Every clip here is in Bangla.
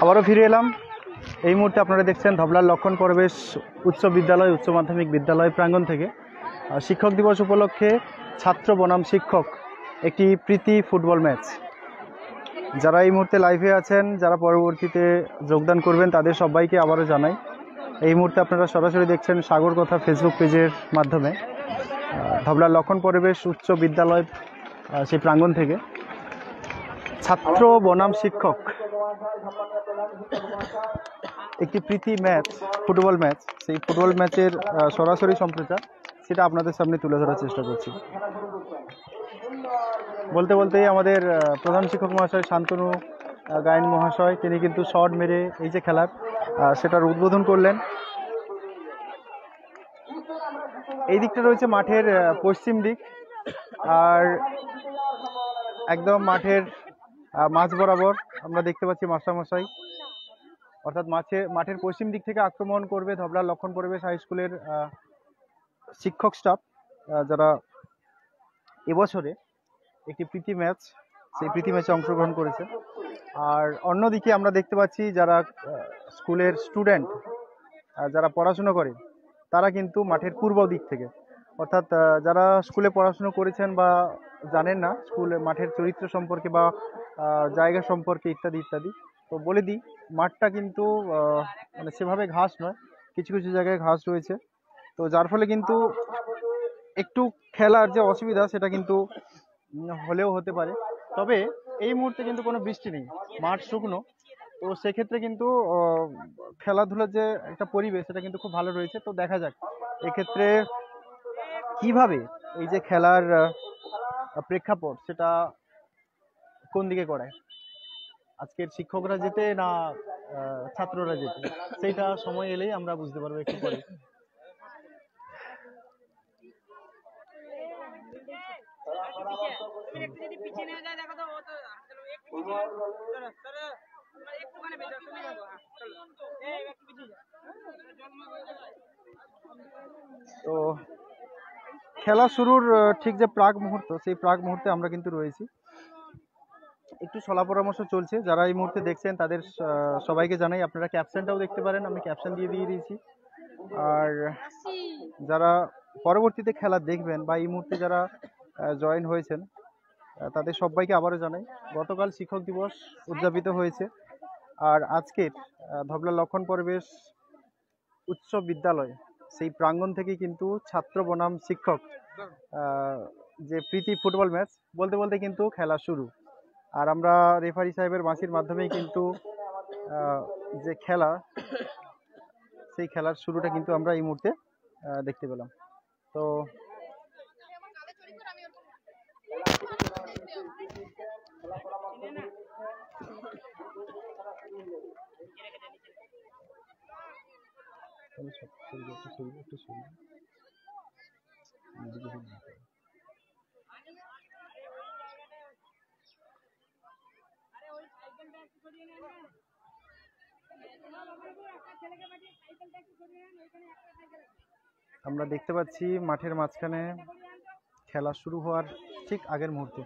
আবারও ফিরে এলাম। এই মুহূর্তে আপনারা দেখছেন ধবলার লক্ষণ পরবেশ উচ্চ বিদ্যালয় উচ্চ মাধ্যমিক বিদ্যালয় প্রাঙ্গণ থেকে শিক্ষক দিবস উপলক্ষে ছাত্র বনাম শিক্ষক একটি প্রীতি ফুটবল ম্যাচ। যারা এই মুহূর্তে লাইভে আছেন, যারা পরবর্তীতে যোগদান করবেন, তাদের সবাইকে আবারও জানাই, এই মুহূর্তে আপনারা সরাসরি দেখছেন সাগর কথা ফেসবুক পেজের মাধ্যমে ধবলার লক্ষণ পরিবেশ উচ্চ বিদ্যালয় সেই প্রাঙ্গণ থেকে ছাত্র বনাম শিক্ষক একটি প্রীতি ম্যাচ, ফুটবল ম্যাচ, সেই ফুটবল ম্যাচের সরাসরি সম্প্রচার সেটা আপনাদের সামনে তুলে ধরার চেষ্টা করছি। বলতে বলতেই আমাদের প্রধান শিক্ষক মহাশয় শান্তনু গায়েন মহাশয় তিনি কিন্তু শট মেরে এই যে খেলার সেটার উদ্বোধন করলেন। এই দিকটা রয়েছে মাঠের পশ্চিম দিক, আর একদম মাঠের মাঝ বরাবর আমরা দেখতে পাচ্ছি মাস্টারমশাই, অর্থাৎ মাঠের পশ্চিম দিক থেকে আক্রমণ করবে ধবলার লক্ষণ পরিবেশ হাই স্কুলের শিক্ষক স্টাফ, যারা এবছরে একটি প্রীতি ম্যাচ, সেই প্রীতি ম্যাচে অংশগ্রহণ করেছে। আর অন্যদিকে আমরা দেখতে পাচ্ছি যারা স্কুলের স্টুডেন্ট, যারা পড়াশুনো করে, তারা কিন্তু মাঠের পূর্ব দিক থেকে, অর্থাৎ যারা স্কুলে পড়াশুনো করেছেন বা জানেন না স্কুলে মাঠের চরিত্র সম্পর্কে বা জায়গা সম্পর্কে ইত্যাদি ইত্যাদি, তো বলে দিই মাঠটা কিন্তু মানে সেভাবে ঘাস নয়, কিছু কিছু জায়গায় ঘাস রয়েছে, তো যার ফলে কিন্তু একটু খেলার যে অসুবিধা সেটা কিন্তু হলেও হতে পারে। তবে এই মুহূর্তে কিন্তু কোনো বৃষ্টি নেই, মাঠ শুকনো, তো সেক্ষেত্রে কিন্তু খেলাধুলার যে একটা পরিবেশ সেটা কিন্তু খুব ভালো রয়েছে। তো দেখা যাক এক্ষেত্রে কিভাবে এই যে খেলার প্রেক্ষাপট সেটা কোন দিকে করায়, আজকের শিক্ষকরা যেতে না ছাত্ররা যেতে, সেইটা সময় এলেই আমরা বুঝতে পারবো একটু পরে। তো খেলা শুরুর ঠিক যে প্রাক মুহূর্ত, সেই প্রাক মুহূর্তে আমরা কিন্তু রয়েছি, একটু সলা পরামর্শ চলছে। যারা এই মুহূর্তে দেখছেন তাদের সবাইকে জানাই আপনারা ক্যাপশনটাও দেখতে পারেন, আমি ক্যাপশন দিয়ে দিয়েছি। আর যারা পরবর্তীতে খেলা দেখবেন বা এই মুহূর্তে যারা জয়েন হয়েছেন তাদের সবাইকে আবারও জানাই গতকাল শিক্ষক দিবস উদযাপিত হয়েছে, আর আজকের ধবলা লক্ষণ পরিবেশ উচ্চ বিদ্যালয় সেই প্রাঙ্গণ থেকে কিন্তু ছাত্র বনাম শিক্ষক যে প্রীতি ফুটবল ম্যাচ বলতে বলতে কিন্তু খেলা শুরু। আর আমরা রেফারি সাহেবের বাঁশির মাধ্যমেই কিন্তু যে খেলা, সেই খেলার শুরুটা কিন্তু আমরা এই মুহূর্তে দেখতে পেলাম। তো আমরা দেখতে পাচ্ছি মাঠের মাঝখানে খেলা শুরু হওয়ার ঠিক আগের মুহূর্তে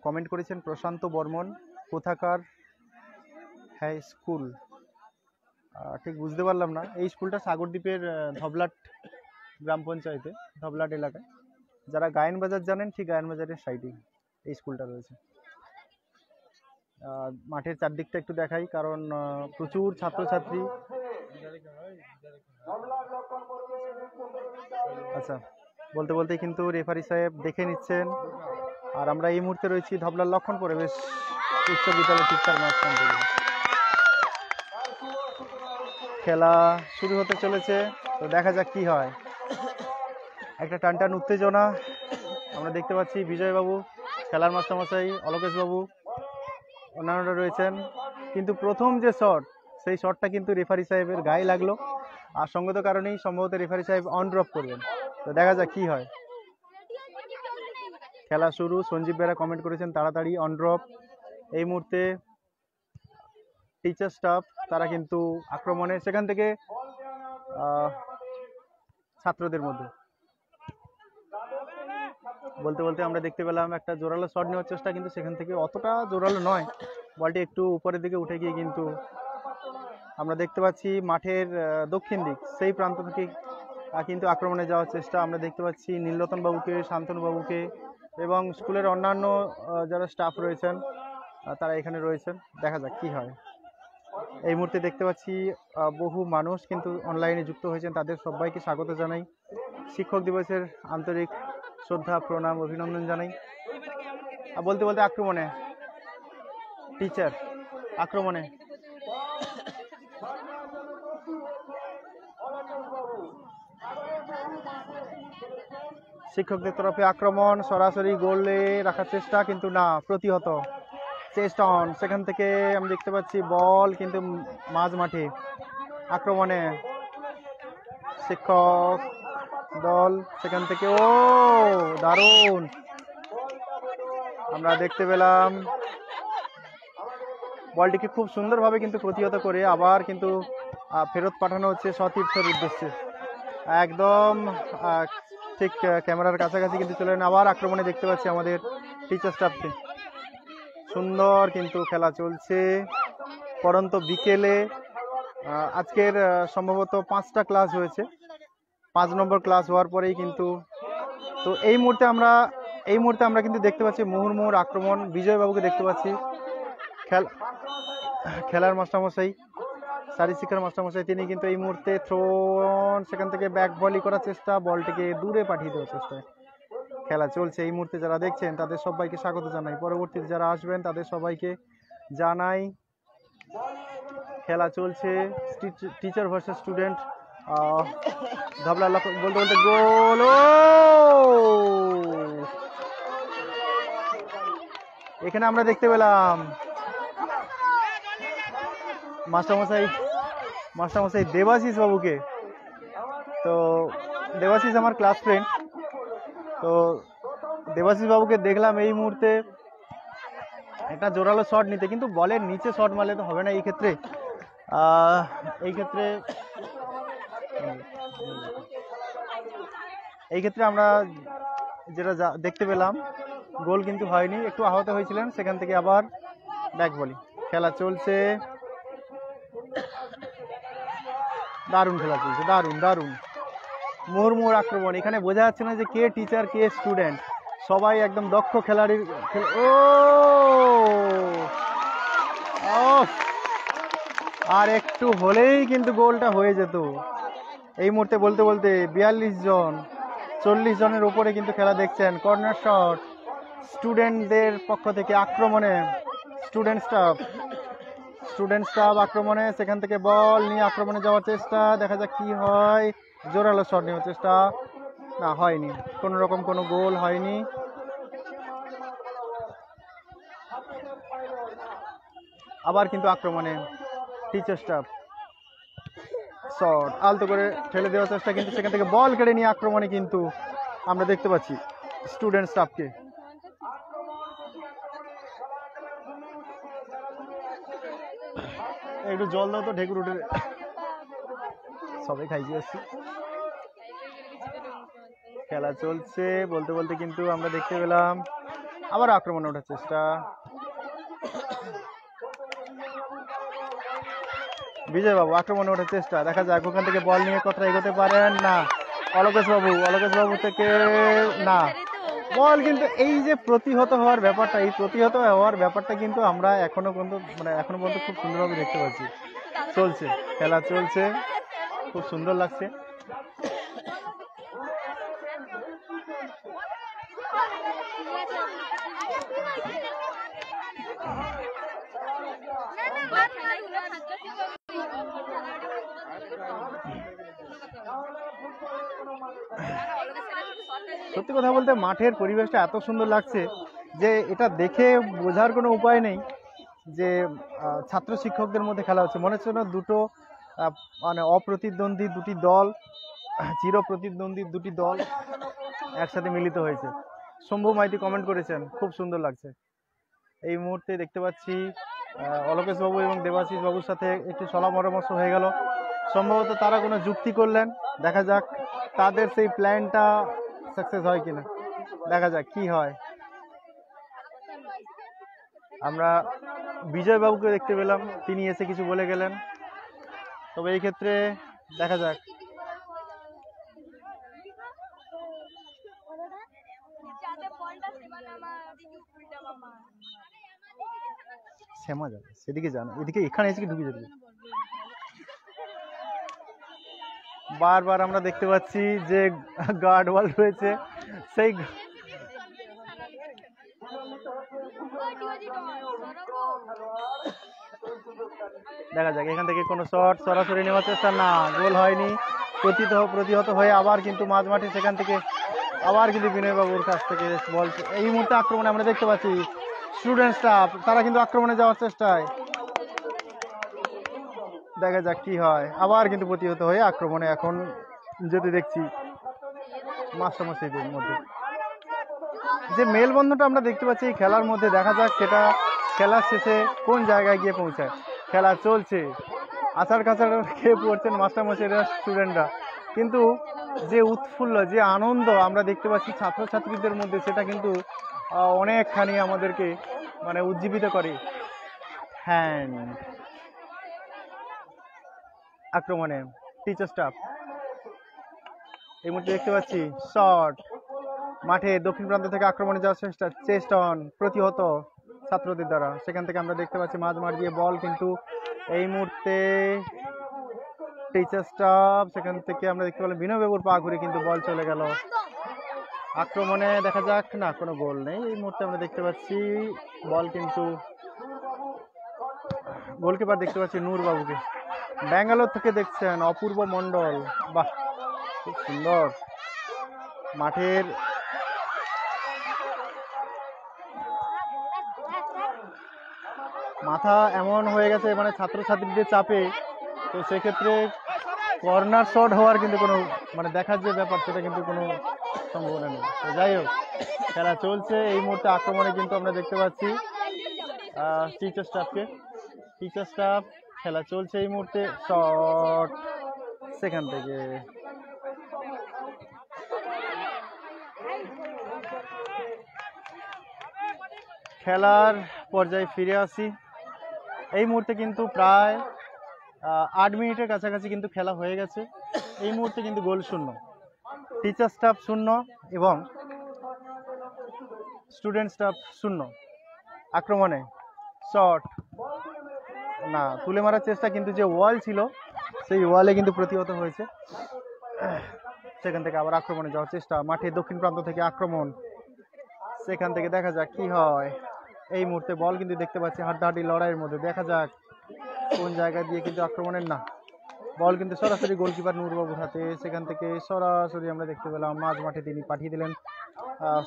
কমেন্ট করেছেন প্রশান্ত বর্মন, কোথাকার হ্যাঁ স্কুল, ঠিক বুঝতে পারলাম না। এই স্কুলটা সাগরদ্বীপের ধবলাট গ্রাম পঞ্চায়েতে, ধবলাট এলাকায়। যারা গায়েন বাজার জানেন, ঠিক গায়েন বাজারের সাইডেই এই স্কুলটা রয়েছে। মাঠের চারদিকটা একটু দেখাই, কারণ প্রচুর ছাত্রছাত্রী। আচ্ছা, বলতে বলতে কিন্তু রেফারি সাহেব দেখে নিচ্ছেন, আর আমরা এই মুহূর্তে রয়েছি ধবলার লক্ষণ পরিবেশ উচ্চ বিদ্যালয় শিক্ষার মাঝখান থেকে। খেলা শুরু হতে চলেছে, তো দেখা যাক কি হয়। একটা টানটান উত্তেজনা আমরা দেখতে পাচ্ছি। বিজয়বাবু, খেলার মাস্টারমশাই, অলোকেশ বাবু, অন্যান্যরা রয়েছেন, কিন্তু প্রথম যে শট, সেই শটটা কিন্তু রেফারি সাহেবের গায়ে লাগলো, আর সঙ্গত কারণেই সম্ভবত রেফারি সাহেব অন ড্রপ করবেন। তো দেখা যাক কি হয়। খেলা শুরু, সঞ্জীব বেরা কমেন্ট করেছেন তাড়াতাড়ি অন ড্রপ। এই মুহূর্তে টিচার স্টাফ তারা কিন্তু আক্রমণে, সেখান থেকে ছাত্রদের মধ্যে বলতে বলতে আমরা দেখতে পেলাম একটা জোরালো শট নেওয়ার চেষ্টা, কিন্তু সেখান থেকে অতটা জোরালো নয়, বলটি একটু উপরের দিকে উঠে গিয়ে কিন্তু আমরা দেখতে পাচ্ছি মাঠের দক্ষিণ দিক সেই প্রান্ত থেকে কিন্তু আক্রমণে যাওয়ার চেষ্টা আমরা দেখতে পাচ্ছি নীলরতন বাবুকে, শান্তনু বাবুকে এবং স্কুলের অন্যান্য যারা স্টাফ রয়েছেন তারা এখানে রয়েছেন। দেখা যাক কি হয়। এই মুহূর্তে দেখতে পাচ্ছি বহু মানুষ কিন্তু অনলাইনে যুক্ত হয়েছেন, তাদের সবাইকে স্বাগত জানাই। শিক্ষক দিবসের আন্তরিক শ্রদ্ধা, প্রণাম, অভিনন্দন জানাই। বলতে বলতে আক্রমণে টিচার, আক্রমণে শিক্ষকদের তরফে আক্রমণ, সরাসরি গোলে রাখার চেষ্টা, কিন্তু না, প্রতিহত। চেস্ট অন, সেখান থেকে আমি দেখতে পাচ্ছি বল কিন্তু মাঝ মাঠে। আক্রমণে শিক্ষক দল, সেখান থেকে ও দারুণ আমরা দেখতে পেলাম। বলটিকে খুব সুন্দরভাবে কিন্তু প্রতিহত করে আবার কিন্তু ফেরত পাঠানো হচ্ছে সতীর্থের উদ্দেশ্যে। একদম ঠিক ক্যামেরার কাছাকাছি কিন্তু চলে এলেন। আবার আক্রমণে দেখতে পাচ্ছি আমাদের টিচার স্টাফকে। সুন্দর কিন্তু খেলা চলছে পরন্ত বিকেলে। আজকের সম্ভবত 5টা ক্লাস হয়েছে, 5 নম্বর ক্লাস হওয়ার পরেই কিন্তু তো এই মুহূর্তে আমরা কিন্তু দেখতে পাচ্ছি মুহুর্মুহুর আক্রমণ। বিজয়বাবুকে দেখতে পাচ্ছি, খেলার মাস্টারমশাই, শারীরিক শিক্ষার মাস্টারমশাই, তিনি কিন্তু এই মুহূর্তে থ্রোন, সেখান থেকে ব্যাক ভলি করার চেষ্টা, বলটিকে দূরে পাঠিয়ে দেওয়ার চেষ্টা। খেলা চলছে এই মুহূর্তে, যারা দেখছেন তাদের সবাইকে স্বাগত জানাই, পরবর্তীতে যারা আসবেন তাদের সবাইকে জানাই। খেলা চলছে টিচার ভার্সেস স্টুডেন্ট। ধাবলা বলতে বলতে গোল, এখানে আমরা দেখতে পেলাম মাস্টারমশাই দেবাশিস বাবুকে। তো দেবাশিস আমার ক্লাস ফ্রেন্ড, তো দেবাশিস বাবুকে দেখলাম এই মুহূর্তে একটা জোরালো শট নিতে, কিন্তু বলের নিচে শট মারলে তো হবে না এই ক্ষেত্রে। এই ক্ষেত্রে আমরা যেটা দেখতে পেলাম গোল কিন্তু হয়নি, একটু আহত হয়েছিলেন, সেখান থেকে আবার ব্যাক বলি। খেলা চলছে, দারুণ খেলা চলছে, দারুণ মুহুর্মুহুর আক্রমণ। এখানে বোঝা যাচ্ছে না যে কে টিচার কে স্টুডেন্ট, সবাই একদম দক্ষ খেলাড়ির। আর একটু হলেই কিন্তু গোলটা হয়ে যেত। এই মুহূর্তে বলতে বলতে 42 জন 40 জনের উপরে কিন্তু খেলা দেখছেন। কর্নার শট স্টুডেন্টদের পক্ষ থেকে, আক্রমণে স্টুডেন্ট স্টাফ আক্রমণে, সেখান থেকে বল নিয়ে আক্রমণে যাওয়ার চেষ্টা, দেখা যাক কি হয়। জোরালো শট নেওয়ার চেষ্টা, না হয়নি, কোনো রকম কোনো গোল হয়নি। আবার কিন্তু আক্রমণে টিচার স্টাফ, শট আলতো করে ঠেলে দেওয়ার চেষ্টা, কিন্তু সেখান থেকে বল কেড়ে নিয়ে আক্রমণে কিন্তু আমরা দেখতে পাচ্ছি স্টুডেন্ট স্টাফকে। একটু জল দাও তো, ঢেকুর উঠে সবাই খাইয়ে আসছি। খেলা চলছে বলতে বলতে কিন্তু আমরা দেখতে পেলাম আবার আক্রমণে ওঠার চেষ্টা। বিজয়বাবু আক্রমণে ওঠার চেষ্টা, দেখা যাক ওখান থেকে বল নিয়ে কথা এগোতে পারেন না। অলকেশ বাবু থেকে না, বল কিন্তু এই যে প্রতিহত হওয়ার ব্যাপারটা কিন্তু আমরা এখনো পর্যন্ত খুব সুন্দরভাবে দেখতে পাচ্ছি। চলছে, খেলা চলছে, খুব সুন্দর লাগছে। সত্যি কথা বলতে মাঠের পরিবেশটা এত সুন্দর লাগছে যে এটা দেখে বোঝার কোনো উপায় নেই যে ছাত্র শিক্ষকদের মধ্যে খেলা হচ্ছে। মনে হচ্ছে না দুটো অপ্রতিদ্বন্দ্বী দুটি দল, চির প্রতিদ্বন্দ্বী দুটি দল একসাথে মিলিত হয়েছে। শম্ভু মাইতি কমেন্ট করেছেন, খুব সুন্দর লাগছে। এই মুহূর্তে দেখতে পাচ্ছি অলকেশ বাবু এবং দেবাশিস বাবুর সাথে একটু সলা পরামর্শ হয়ে গেল। সম্ভবত তারা কোনো যুক্তি করলেন, দেখা যাক তাদের সেই প্ল্যানটা সাকসেস হয় কিনা। দেখা যাক কি হয়। আমরা বিজয় বাবুকে দেখতে পেলাম, তিনি এসে কিছু বলে গেলেন। তবে এই ক্ষেত্রে দেখা যাক। শ্যামা যাবে সেদিকে যান, এদিকে এখানে এসে ঢুকে যাবে। বারবার আমরা দেখতে পাচ্ছি যে গার্ড ওয়াল রয়েছে, সেই দেখা যাক এখান থেকে কোনো শট সরাসরি নেওয়ার চেষ্টা, না, গোল হয়নি। প্রতিহত হয়ে আবার কিন্তু মাঝ মাঠে সেখান থেকে আবার কিন্তু বিনয় বাবুর কাছ থেকে বল। এই মুহূর্তে আক্রমণে আমরা দেখতে পাচ্ছি স্টুডেন্ট স্টাফ, তারা কিন্তু আক্রমণে যাওয়ার চেষ্টায়। দেখা যাক কি হয়। আবার কিন্তু প্রতিহত হয়ে আক্রমণে এখন যেতে দেখছি মাস্টারমশাইদের মধ্যে। যে মেলবন্ধনটা আমরা দেখতে পাচ্ছি এই খেলার মধ্যে, দেখা যাক সেটা খেলার শেষে কোন জায়গায় গিয়ে পৌঁছায়। খেলা চলছে, আছাড় কাছাড় খেয়ে পড়ছেন মাস্টারমশাইরা, স্টুডেন্টরা, কিন্তু যে উৎফুল্ল, যে আনন্দ আমরা দেখতে পাচ্ছি ছাত্রছাত্রীদের মধ্যে, সেটা কিন্তু অনেকখানি আমাদেরকে মানে উজ্জীবিত করে। হ্যান্ড আক্রমণে টিচার স্টাফ এই মুহূর্তে দেখতে পাচ্ছি শট, মাঠে দক্ষিণ প্রান্ত থেকে আক্রমণে যাওয়ার চেষ্টা, চেস্ট অন, প্রতিহত ছাত্রদের দ্বারা। সেখান থেকে আমরা দেখতে পাচ্ছি মাঝ মাঠ দিয়ে বল কিন্তু এই মুহূর্তে টিচার স্টাফ, সেখান থেকে আমরা দেখতে পেলাম বিনয় বাবুর পা ঘুরে কিন্তু বল চলে গেল আক্রমণে। দেখা যাক, না, কোনো গোল নেই এই মুহূর্তে। আমরা দেখতে পাচ্ছি বল কিন্তু গোলকিপার দেখতে পাচ্ছি নূর বাবুকে, ব্যাঙ্গালোর থেকে দেখছেন অপূর্ব মণ্ডল। বাহ, খুব সুন্দর। মাঠের মাথা এমন হয়ে গেছে মানে ছাত্রছাত্রীদের চাপে, তো সেক্ষেত্রে কর্নার শট হওয়ার কিন্তু কোনো মানে দেখার যে ব্যাপার, সেটা কিন্তু কোনো সম্ভাবনা নেই। তো যাই হোক, খেলা চলছে। এই মুহূর্তে আক্রমণে কিন্তু আমরা দেখতে পাচ্ছি টিচার স্টাফকে। টিচার স্টাফ, খেলা চলছে এই মুহূর্তে। শট সেখান থেকে খেলার পর্যায়ে ফিরে আসি। এই মুহূর্তে কিন্তু প্রায় 8 মিনিটের কাছাকাছি কিন্তু খেলা হয়ে গেছে। এই মুহূর্তে কিন্তু গোল শূন্য, টিচার স্টাফ শূন্য এবং স্টুডেন্ট স্টাফ শূন্য। আক্রমণে শট, না, তুলে মারার চেষ্টা, কিন্তু যে ওয়াল ছিল সেই ওয়ালে কিন্তু প্রতিহত হয়েছে। সেখান থেকে আবার আক্রমণে যাওয়ার চেষ্টা, মাঠে দক্ষিণ প্রান্ত থেকে আক্রমণ, সেখান থেকে দেখা যাক কি হয়। এই মুহূর্তে বল কিন্তু দেখতে পাচ্ছি হাড্ডাহাড্ডি লড়াইয়ের মধ্যে। দেখা যাক কোন জায়গা দিয়ে কিন্তু আক্রমণের, না, বল কিন্তু সরাসরি গোলকিপার নূরবাবুর হাতে। সেখান থেকে সরাসরি আমরা দেখতে পেলাম মাঝ মাঠে তিনি পাঠিয়ে দিলেন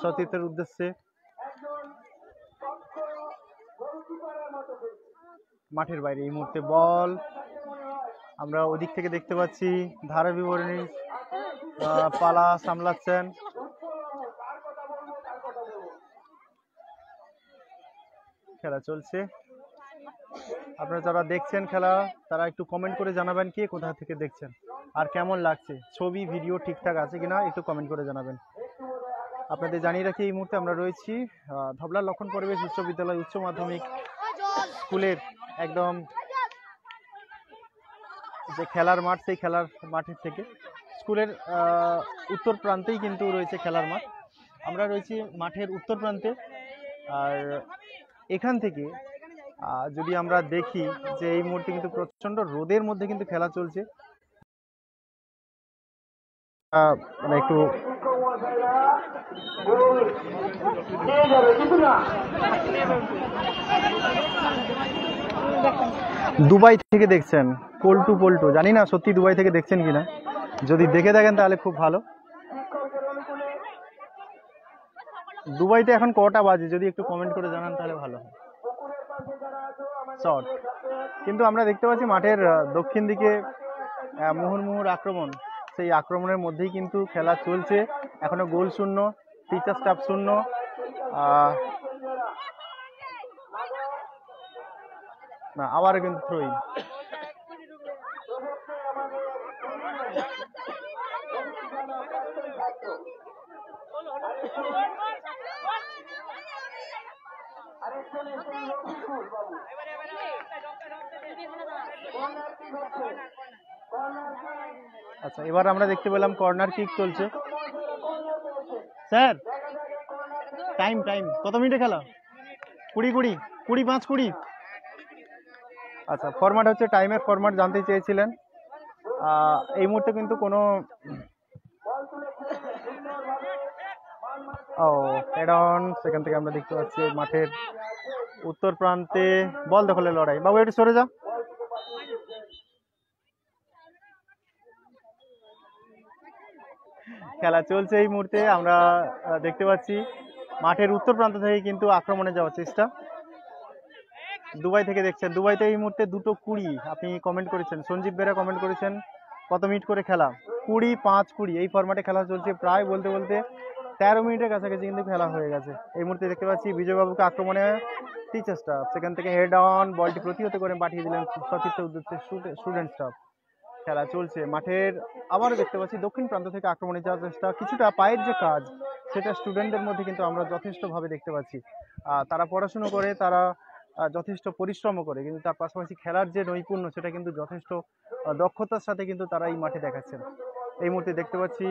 সতীর্থের উদ্দেশ্যে। মাঠের বাইরে এই মুহূর্তে বল আমরা ওদিক থেকে দেখতে পাচ্ছি ধারা বিবরণী পালা সামলাচ্ছেন। খেলা চলছে, আপনারা যারা দেখছেন খেলা তারা একটু কমেন্ট করে জানাবেন কে কোথা থেকে দেখছেন আর কেমন লাগছে, ছবি ভিডিও ঠিকঠাক আছে কিনা একটু কমেন্ট করে জানাবেন। আপনাদের জানিয়ে রাখি এই মুহূর্তে আমরা রয়েছি ধবলা লক্ষণ পরিবেশ উচ্চ বিদ্যালয় উচ্চ মাধ্যমিক স্কুলের একদম যে খেলার মাঠ, সেই খেলার মাঠের থেকে স্কুলের উত্তর প্রান্তেই কিন্তু রয়েছে খেলার মাঠ। আমরা রয়েছি মাঠের উত্তর প্রান্তে। আর এখান থেকে যদি আমরা দেখি যে এই মুহূর্তে কিন্তু প্রচন্ড রোদের মধ্যে কিন্তু খেলা চলছে। মানে একটু দুবাই থেকে দেখছেন, পল্টু পল্টু, জানি না সত্যি দুবাই থেকে দেখছেন কিনা, যদি দেখে থাকেন তাহলে খুব ভালো। দুবাইতে এখন কটা বাজে যদি একটু কমেন্ট করে জানান তাহলে ভালো হয়। শট, কিন্তু আমরা দেখতে পাচ্ছি মাঠের দক্ষিণ দিকে মুহুর্মুহুর আক্রমণ, সেই আক্রমণের মধ্যেই কিন্তু খেলা চলছে। এখনো গোল শূন্য, টিচার স্টাফ শূন্য। না, আবারও কিন্তু থ্রোইং। আচ্ছা, এবার আমরা দেখতে পেলাম কর্নার কিক চলছে। স্যার টাইম টাইম কত মিনিটে খেলা? 20 আচ্ছা, ফরম্যাট হচ্ছে টাইমের ফরম্যাট জানতে চেয়েছিলেন। এই মুহূর্তে কিন্তু কোনো হেড অন, সেখান থেকে আমরা দেখতে পাচ্ছি মাঠের উত্তর প্রান্তে বল দখলের লড়াই। বাবু একটু সরে যা। খেলা চলছে এই মুহূর্তে। আমরা দেখতে পাচ্ছি মাঠের উত্তর প্রান্ত থেকে কিন্তু আক্রমণে যাওয়ার চেষ্টা। দুবাই থেকে দেখছেন, দুবাইতে এই মুহূর্তে 2:20 আপনি কমেন্ট করেছেন, সঞ্জীব বেরা কমেন্ট করেছেন কত মিনিট করে খেলা? 20-5-20 এই ফরম্যাটে খেলা চলছে। প্রায় বলতে বলতে 13 মিনিটের কাছাকাছি কিন্তু খেলা হয়ে গেছে। এই মুহূর্তে দেখতে পাচ্ছি বিজয়বাবুকে আক্রমণে টিচার স্টাফ, সেখান থেকে হেড অন, বলটি প্রতিহত করে পাঠিয়ে দিলেন সতীর্থ উদ্দেশ্যে স্টুডেন্ট স্টাফ। খেলা চলছে মাঠের। আবারও দেখতে পাচ্ছি দক্ষিণ প্রান্ত থেকে আক্রমণে যাওয়ার চেষ্টা। কিছুটা পায়ের যে কাজ সেটা স্টুডেন্টদের মধ্যে কিন্তু আমরা যথেষ্টভাবে দেখতে পাচ্ছি। তারা পড়াশুনো করে, তারা যথেষ্ট পরিশ্রম করে, কিন্তু তার পাশাপাশি খেলার যে নৈপুণ্য সেটা কিন্তু যথেষ্ট দক্ষতার সাথে কিন্তু তারা এই মাঠে দেখাচ্ছেন। এই মুহূর্তে দেখতে পাচ্ছি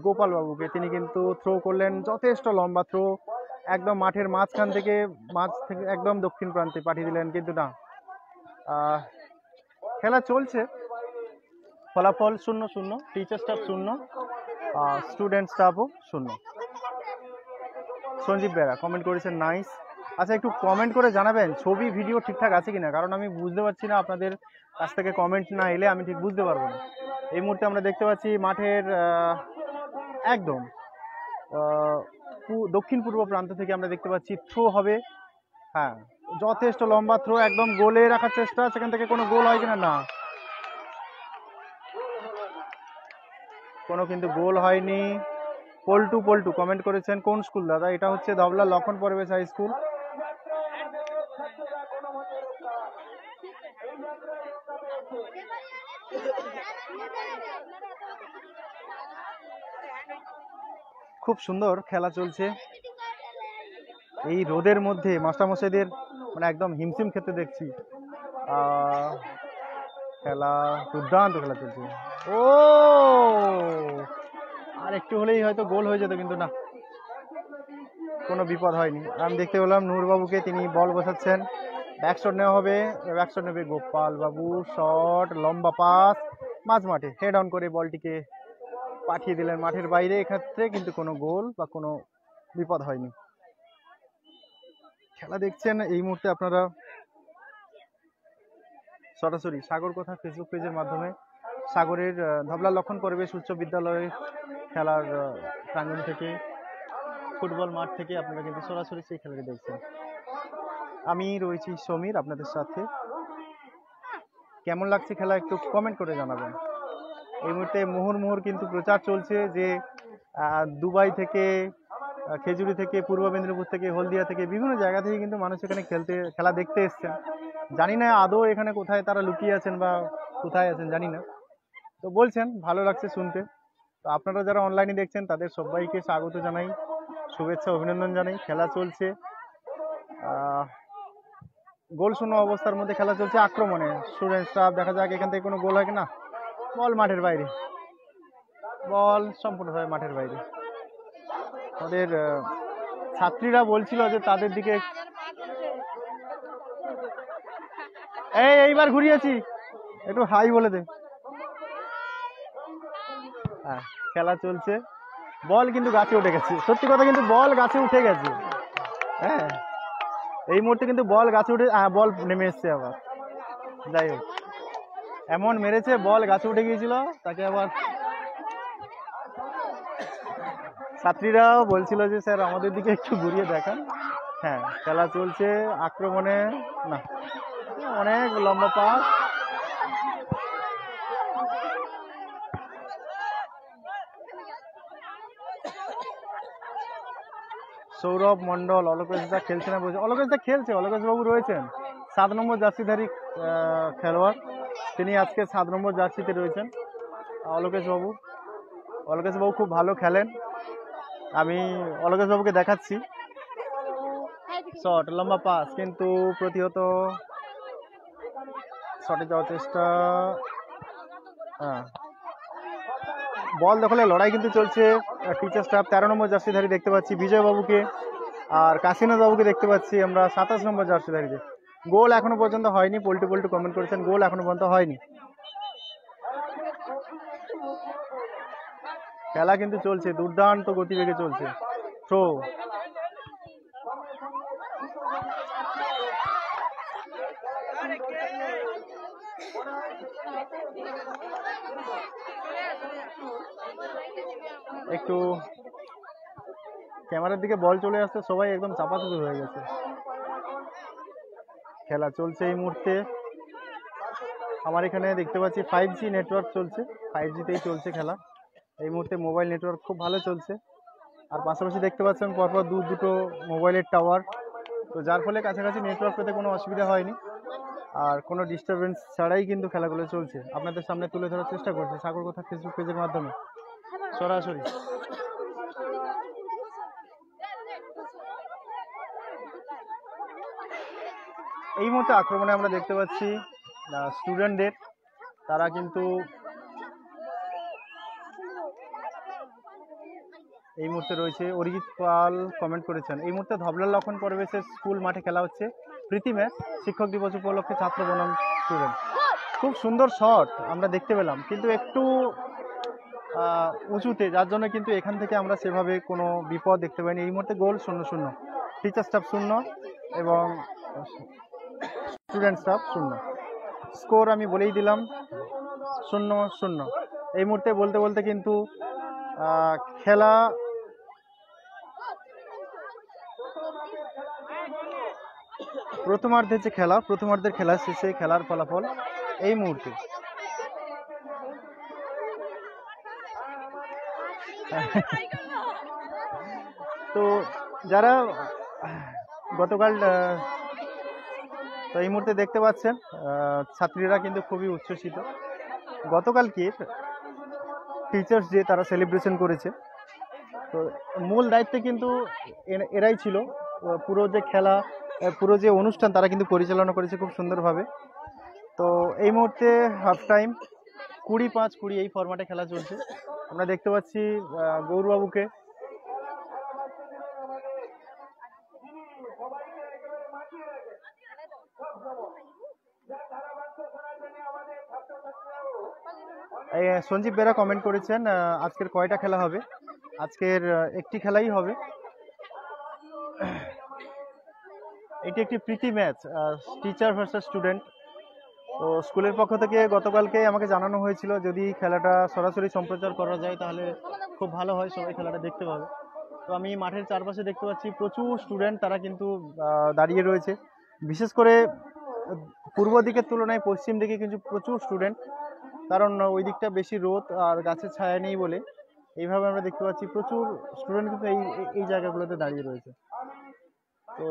গোপাল বাবুকে, তিনি কিন্তু থ্রো করলেন, যথেষ্ট লম্বা থ্রো, একদম মাঠের মাঝখান থেকে একদম দক্ষিণ প্রান্তে পাঠিয়ে দিলেন, কিন্তু না, খেলা চলছে। ফলাফল 0-0, টিচার স্টাফ 0, স্টুডেন্ট স্টাফও 0। সঞ্জীব বেরা কমেন্ট করেছেন নাইস। আচ্ছা, একটু কমেন্ট করে জানাবেন ছবি ভিডিও ঠিকঠাক আছে কিনা, কারণ আমি বুঝতে পারছি না, আপনাদের কাছ থেকে কমেন্ট না এলে আমি ঠিক বুঝতে পারবো না। এই মুহূর্তে আমরা দেখতে পাচ্ছি মাঠের একদম দক্ষিণ পূর্ব প্রান্ত থেকে আমরা দেখতে পাচ্ছি থ্রো হবে। হ্যাঁ, যথেষ্ট লম্বা থ্রো, একদম গোলে রাখার চেষ্টা, সেখান থেকে কোনো গোল হয় কিনা, না, কোনো কিন্তু গোল হয়নি। পল্টু কমেন্ট করেছেন কোন স্কুল দাদা? এটা হচ্ছে ধবলা লক্ষণ পরিবেশ হাই স্কুল। খুব সুন্দর খেলা চলছে এই রোদের মধ্যে। মাস্টারমশাইদের মানে একদম হিমশিম খেতে দেখছি। খেলা দুর্দান্ত খেলা চলছে। ও, আর একটু হলেই হয়তো গোল হয়ে যেত, কিন্তু না, কোনো বিপদ হয়নি। আমি দেখতে পেলাম নূরবাবুকে, তিনি বল বসাচ্ছেন, ব্যাকশট নেওয়া হবে, ব্যাকশট নেবে গোপাল বাবু, শট, লম্বা পাস, মাঝ মাঠে হেড অন করে বলটিকে পাঠিয়ে দিলেন মাঠের বাইরে। এক্ষেত্রে কিন্তু কোনো গোল বা কোনো বিপদ হয়নি। খেলা দেখছেন এই মুহূর্তে আপনারা সরাসরি সাগর কথা ফেসবুক পেজের মাধ্যমে। সাগরের ধবলা লক্ষণ পরিবেশ উচ্চ বিদ্যালয়ের খেলার প্রাঙ্গণ থেকে, ফুটবল মাঠ থেকে আপনারা কিন্তু সরাসরি সেই খেলাটি দেখছেন। আমি রয়েছি সমীর আপনাদের সাথে। কেমন লাগছে খেলা একটু কমেন্ট করে জানাবেন। এই মুহূর্তে মুহুর্মুহুর কিন্তু প্রচার চলছে যে দুবাই থেকে, খেজুরি থেকে, পূর্ব মেদিনীপুর থেকে, হলদিয়া থেকে, বিভিন্ন জায়গা থেকে কিন্তু মানুষ এখানে খেলা দেখতে এসছেন। জানি না আদৌ এখানে কোথায় তারা লুকিয়ে আছেন বা কোথায় আছেন জানি না, তো বলছেন ভালো লাগছে শুনতে। তো আপনারা যারা অনলাইনে দেখছেন তাদের সবাইকে স্বাগত জানাই, শুভেচ্ছা অভিনন্দন জানাই। খেলা চলছে, গোল শূন্য অবস্থার মধ্যে খেলা চলছে। আক্রমণে স্টুডেন্ট স্টাফ, দেখা যাক এখান থেকে কোনো গোল হয় কিনা। বল মাঠের বাইরে, বল সম্পূর্ণভাবে মাঠের বাইরে। ওদের ছাত্রীরা বলছিল যে তাদের দিকে এইবার ঘুরিয়েছি, একটু হাই বলে দে। হ্যাঁ, খেলা চলছে, বল কিন্তু গাছে উঠে গেছে, সত্যি কথা, কিন্তু বল গাছে উঠে গেছে। হ্যাঁ, এই মুহূর্তে কিন্তু বল গাছে উঠে, বল নেমে এসছে আবার। যাই হোক, এমন মেরেছে, বল গাছে উঠে গিয়েছিল, তাকে আবার ছাত্রীরাও বলছিল যে স্যার আমাদের দিকে একটু ঘুরিয়ে দেখান। হ্যাঁ, খেলা চলছে, আক্রমণে না, অনেক লম্বা পাস, সৌরভ মন্ডল, অলোকেশ দা খেলছে না বলছে। অলোকেশ দা খেলছে, অলোকেশ বাবু রয়েছেন 7 নম্বর জার্সিধারী খেলোয়াড়, তিনি আজকে 7 নম্বর জার্সিতে রয়েছেন। অলোকেশ বাবু খুব ভালো খেলেন। আমি অলকেশ বাবুকে দেখাচ্ছি শট লম্বা পাস, কিন্তু প্রতিহত শটে যাওয়ার চেষ্টা। হ্যাঁ, বল দখলে লড়াই কিন্তু চলছে। টিচার স্টাফ 13 নম্বর জার্সিধারী দেখতে পাচ্ছি বিজয় বাবুকে, আর কাশীনাথ বাবুকে দেখতে পাচ্ছি আমরা 27 নম্বর জার্সিধারীতে। গোল এখনো পর্যন্ত হয়নি, পল্টু পল্টু কমেন্ট করেছেন গোল এখনো পর্যন্ত হয়নি। খেলা কিন্তু চলছে, দুর্দান্ত গতিবেগে চলছে। থ্রো, একটু ক্যামেরার দিকে বল চলে আসছে, সবাই একদম চাপাচুপি হয়ে গেছে। খেলা চলছে এই মুহূর্তে। আমার এখানে দেখতে পাচ্ছি 5G নেটওয়ার্ক চলছে, 5Gতেই চলছে খেলা এই মুহূর্তে। মোবাইল নেটওয়ার্ক খুব ভালো চলছে, আর পাশাপাশি দেখতে পাচ্ছেন পরপর দুটো মোবাইলের টাওয়ার, তো যার ফলে কাছাকাছি নেটওয়ার্ক পেতে কোনো অসুবিধা হয়নি, আর কোনো ডিস্টারবেন্স ছাড়াই কিন্তু খেলাগুলো চলছে। আপনাদের সামনে তুলে ধরার চেষ্টা করছি সাগর কথা ফেসবুক পেজের মাধ্যমে সরাসরি। এই মুহূর্তে আক্রমণে আমরা দেখতে পাচ্ছি স্টুডেন্টদের, তারা কিন্তু এই মুহূর্তে রয়েছে। অরিজিৎ পাল কমেন্ট করেছেন এই মুহূর্তে ধবলাল লক্ষণ পরিবেশের স্কুল মাঠে খেলা হচ্ছে প্রীতি ম্যাচ, শিক্ষক দিবস উপলক্ষে ছাত্র বনাম স্টুডেন্ট। খুব সুন্দর শট আমরা দেখতে পেলাম, কিন্তু একটু উঁচুতে, যার জন্য কিন্তু এখান থেকে আমরা সেভাবে কোনো বিপদ দেখতে পাইনি। এই মুহূর্তে গোল 0-0, টিচার স্টাফ 0 এবং স্টুডেন্ট স্টাফ 0। স্কোর আমি বলেই দিলাম 0-0। এই মুহূর্তে বলতে বলতে কিন্তু খেলা প্রথমার্ধের যে খেলা, প্রথমার্ধের খেলা শেষে খেলার ফলাফল এই মুহূর্তে। তো যারা গতকাল, তো এই মুহূর্তে দেখতে পাচ্ছেন ছাত্রীরা কিন্তু খুবই উচ্ছ্বসিত। গতকালকে টিচার্স ডে তারা সেলিব্রেশন করেছে, তো মূল দায়িত্বে কিন্তু এরাই ছিল। পুরো যে খেলা, পুরো যে অনুষ্ঠান তারা কিন্তু পরিচালনা করেছে খুব সুন্দরভাবে। তো এই মুহূর্তে হাফ টাইম 20-5 এই ফরম্যাটে খেলা চলছে। আমরা দেখতে পাচ্ছি গৌরবাবুকে, সঞ্জীব বেরা কমেন্ট করেছেন আজকের কয়টা খেলা হবে। আজকের একটি খেলাই হবে। এটি একটি প্রীতি ম্যাচ, টিচার ভার্সেস স্টুডেন্ট। তো স্কুলের পক্ষ থেকে গতকালকে আমাকে জানানো হয়েছিল যদি খেলাটা সরাসরি সম্প্রচার করা যায় তাহলে খুব ভালো হয়, সবাই খেলাটা দেখতে পাবে। তো আমি মাঠের চারপাশে দেখতে পাচ্ছি প্রচুর স্টুডেন্ট, তারা কিন্তু দাঁড়িয়ে রয়েছে। বিশেষ করে পূর্ব দিকের তুলনায় পশ্চিম দিকে কিন্তু প্রচুর স্টুডেন্ট, কারণ ওই দিকটা বেশি রোদ আর গাছের ছায়া নেই বলে এইভাবে আমরা দেখতে পাচ্ছি প্রচুর স্টুডেন্ট কিন্তু এই জায়গাগুলোতে দাঁড়িয়ে রয়েছে। তো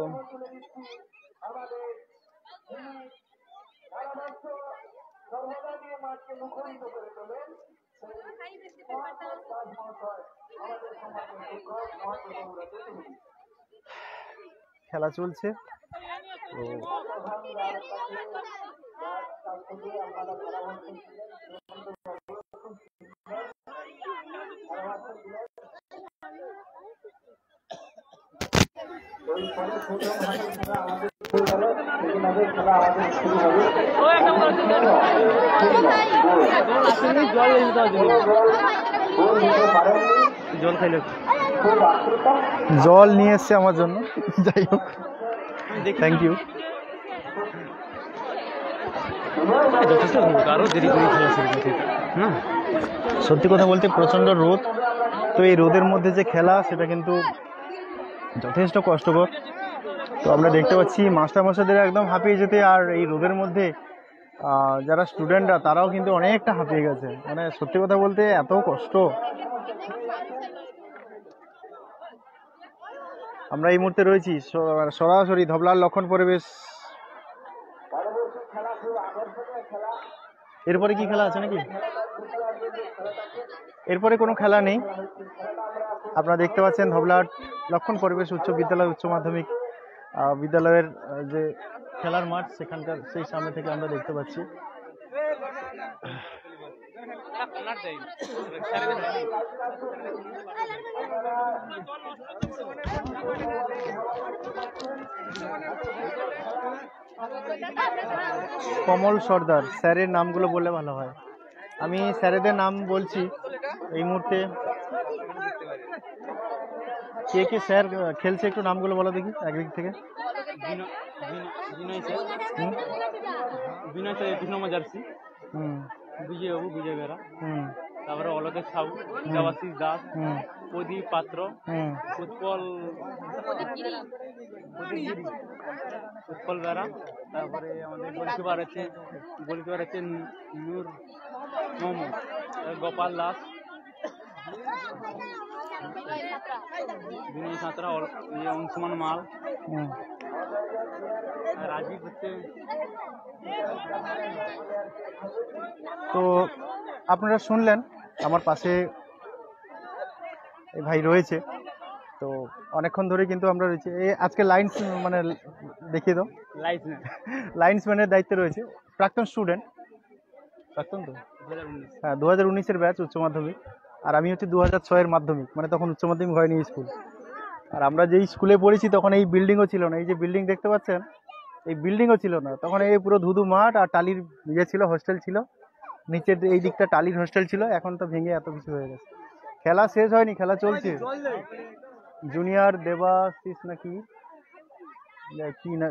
খেলা চলছে। তো জল নিয়ে এসছে আমার জন্য, যাই হোক থ্যাংক ইউ। সত্যি কথা বলতে প্রচণ্ড রোদ, তো এই রোদের মধ্যে যে খেলা সেটা কিন্তু যথেষ্ট কষ্টকর। তো আমরা দেখতে পাচ্ছি মাস্টারমশাইদের একদম হাঁপিয়ে যেতে, আর এই রোদের মধ্যে যারা স্টুডেন্টরা তারাও কিন্তু অনেকটা হাঁপিয়ে গেছে। মানে সত্যি কথা বলতে এত কষ্ট। আমরা এই মুহূর্তে রয়েছি সরাসরি ধবলাল লক্ষণ পরিবেশ। এরপরে কি খেলা আছে নাকি? এরপরে কোনো খেলা নেই। আপনারা দেখতে পাচ্ছেন ধবলাহাট লক্ষণ পরিবেশ উচ্চ বিদ্যালয় উচ্চ মাধ্যমিক বিদ্যালয়ের যে খেলার মাঠ সেখানকার সেই সামনে থেকে আমরা দেখতে পাচ্ছি। কমল সর্দার, স্যারের নামগুলো বললে ভালো হয়। আমি স্যারেদের নাম বলছি এই মুহূর্তে। কে কে স্যার খেলছে একটু নামগুলো বলো দেখি একদিক থেকে। বিনয় স্যার 21 নম্বর জার্সি, বিজয় বাবু, বিজয় বেরা, তারপরে অলকেশ সাউ, দেবাশিস দাস, প্রদীপ পাত্র, উৎপল বেরা, তারপরে আমাদের গোলকিপার আছে নূর মোহাম্মদ, গোপাল দাস, বিনয় সাঁতরা, অংশুমান মাল, রাজীব হচ্ছে। তো আপনারা শুনলেন আমার পাশে এই ভাই রয়েছে, তো অনেকক্ষণ ধরে কিন্তু আমরা রয়েছে। আজকে লাইন্স মানে দেখিয়ে দাও। লাইন্সম্যানের দায়িত্বে রয়েছে প্রাক্তন স্টুডেন্ট, প্রাক্তন তো হ্যাঁ 2019-এর ব্যাচ উচ্চ মাধ্যমিক, আর আমি হচ্ছে 2006-এর মাধ্যমিক, মানে তখন উচ্চ মাধ্যমিক হয়নি স্কুল। আর আমরা যেই স্কুলে পড়েছি তখন এই বিল্ডিংও ছিল না, এই যে বিল্ডিং দেখতে পাচ্ছেন এই বিল্ডিংও ছিল না তখন। এই পুরো ধুধু মাঠ আর টালির ইয়ে ছিল, হোস্টেল ছিল নিচের এই দিকটা টালির হোস্টেল ছিল, এখন তো ভেঙে এত কিছু হয়ে গেছে। খেলা শেষ হয়নি, খেলা চলছে। জুনিয়র দেবাশিস নাকি কি না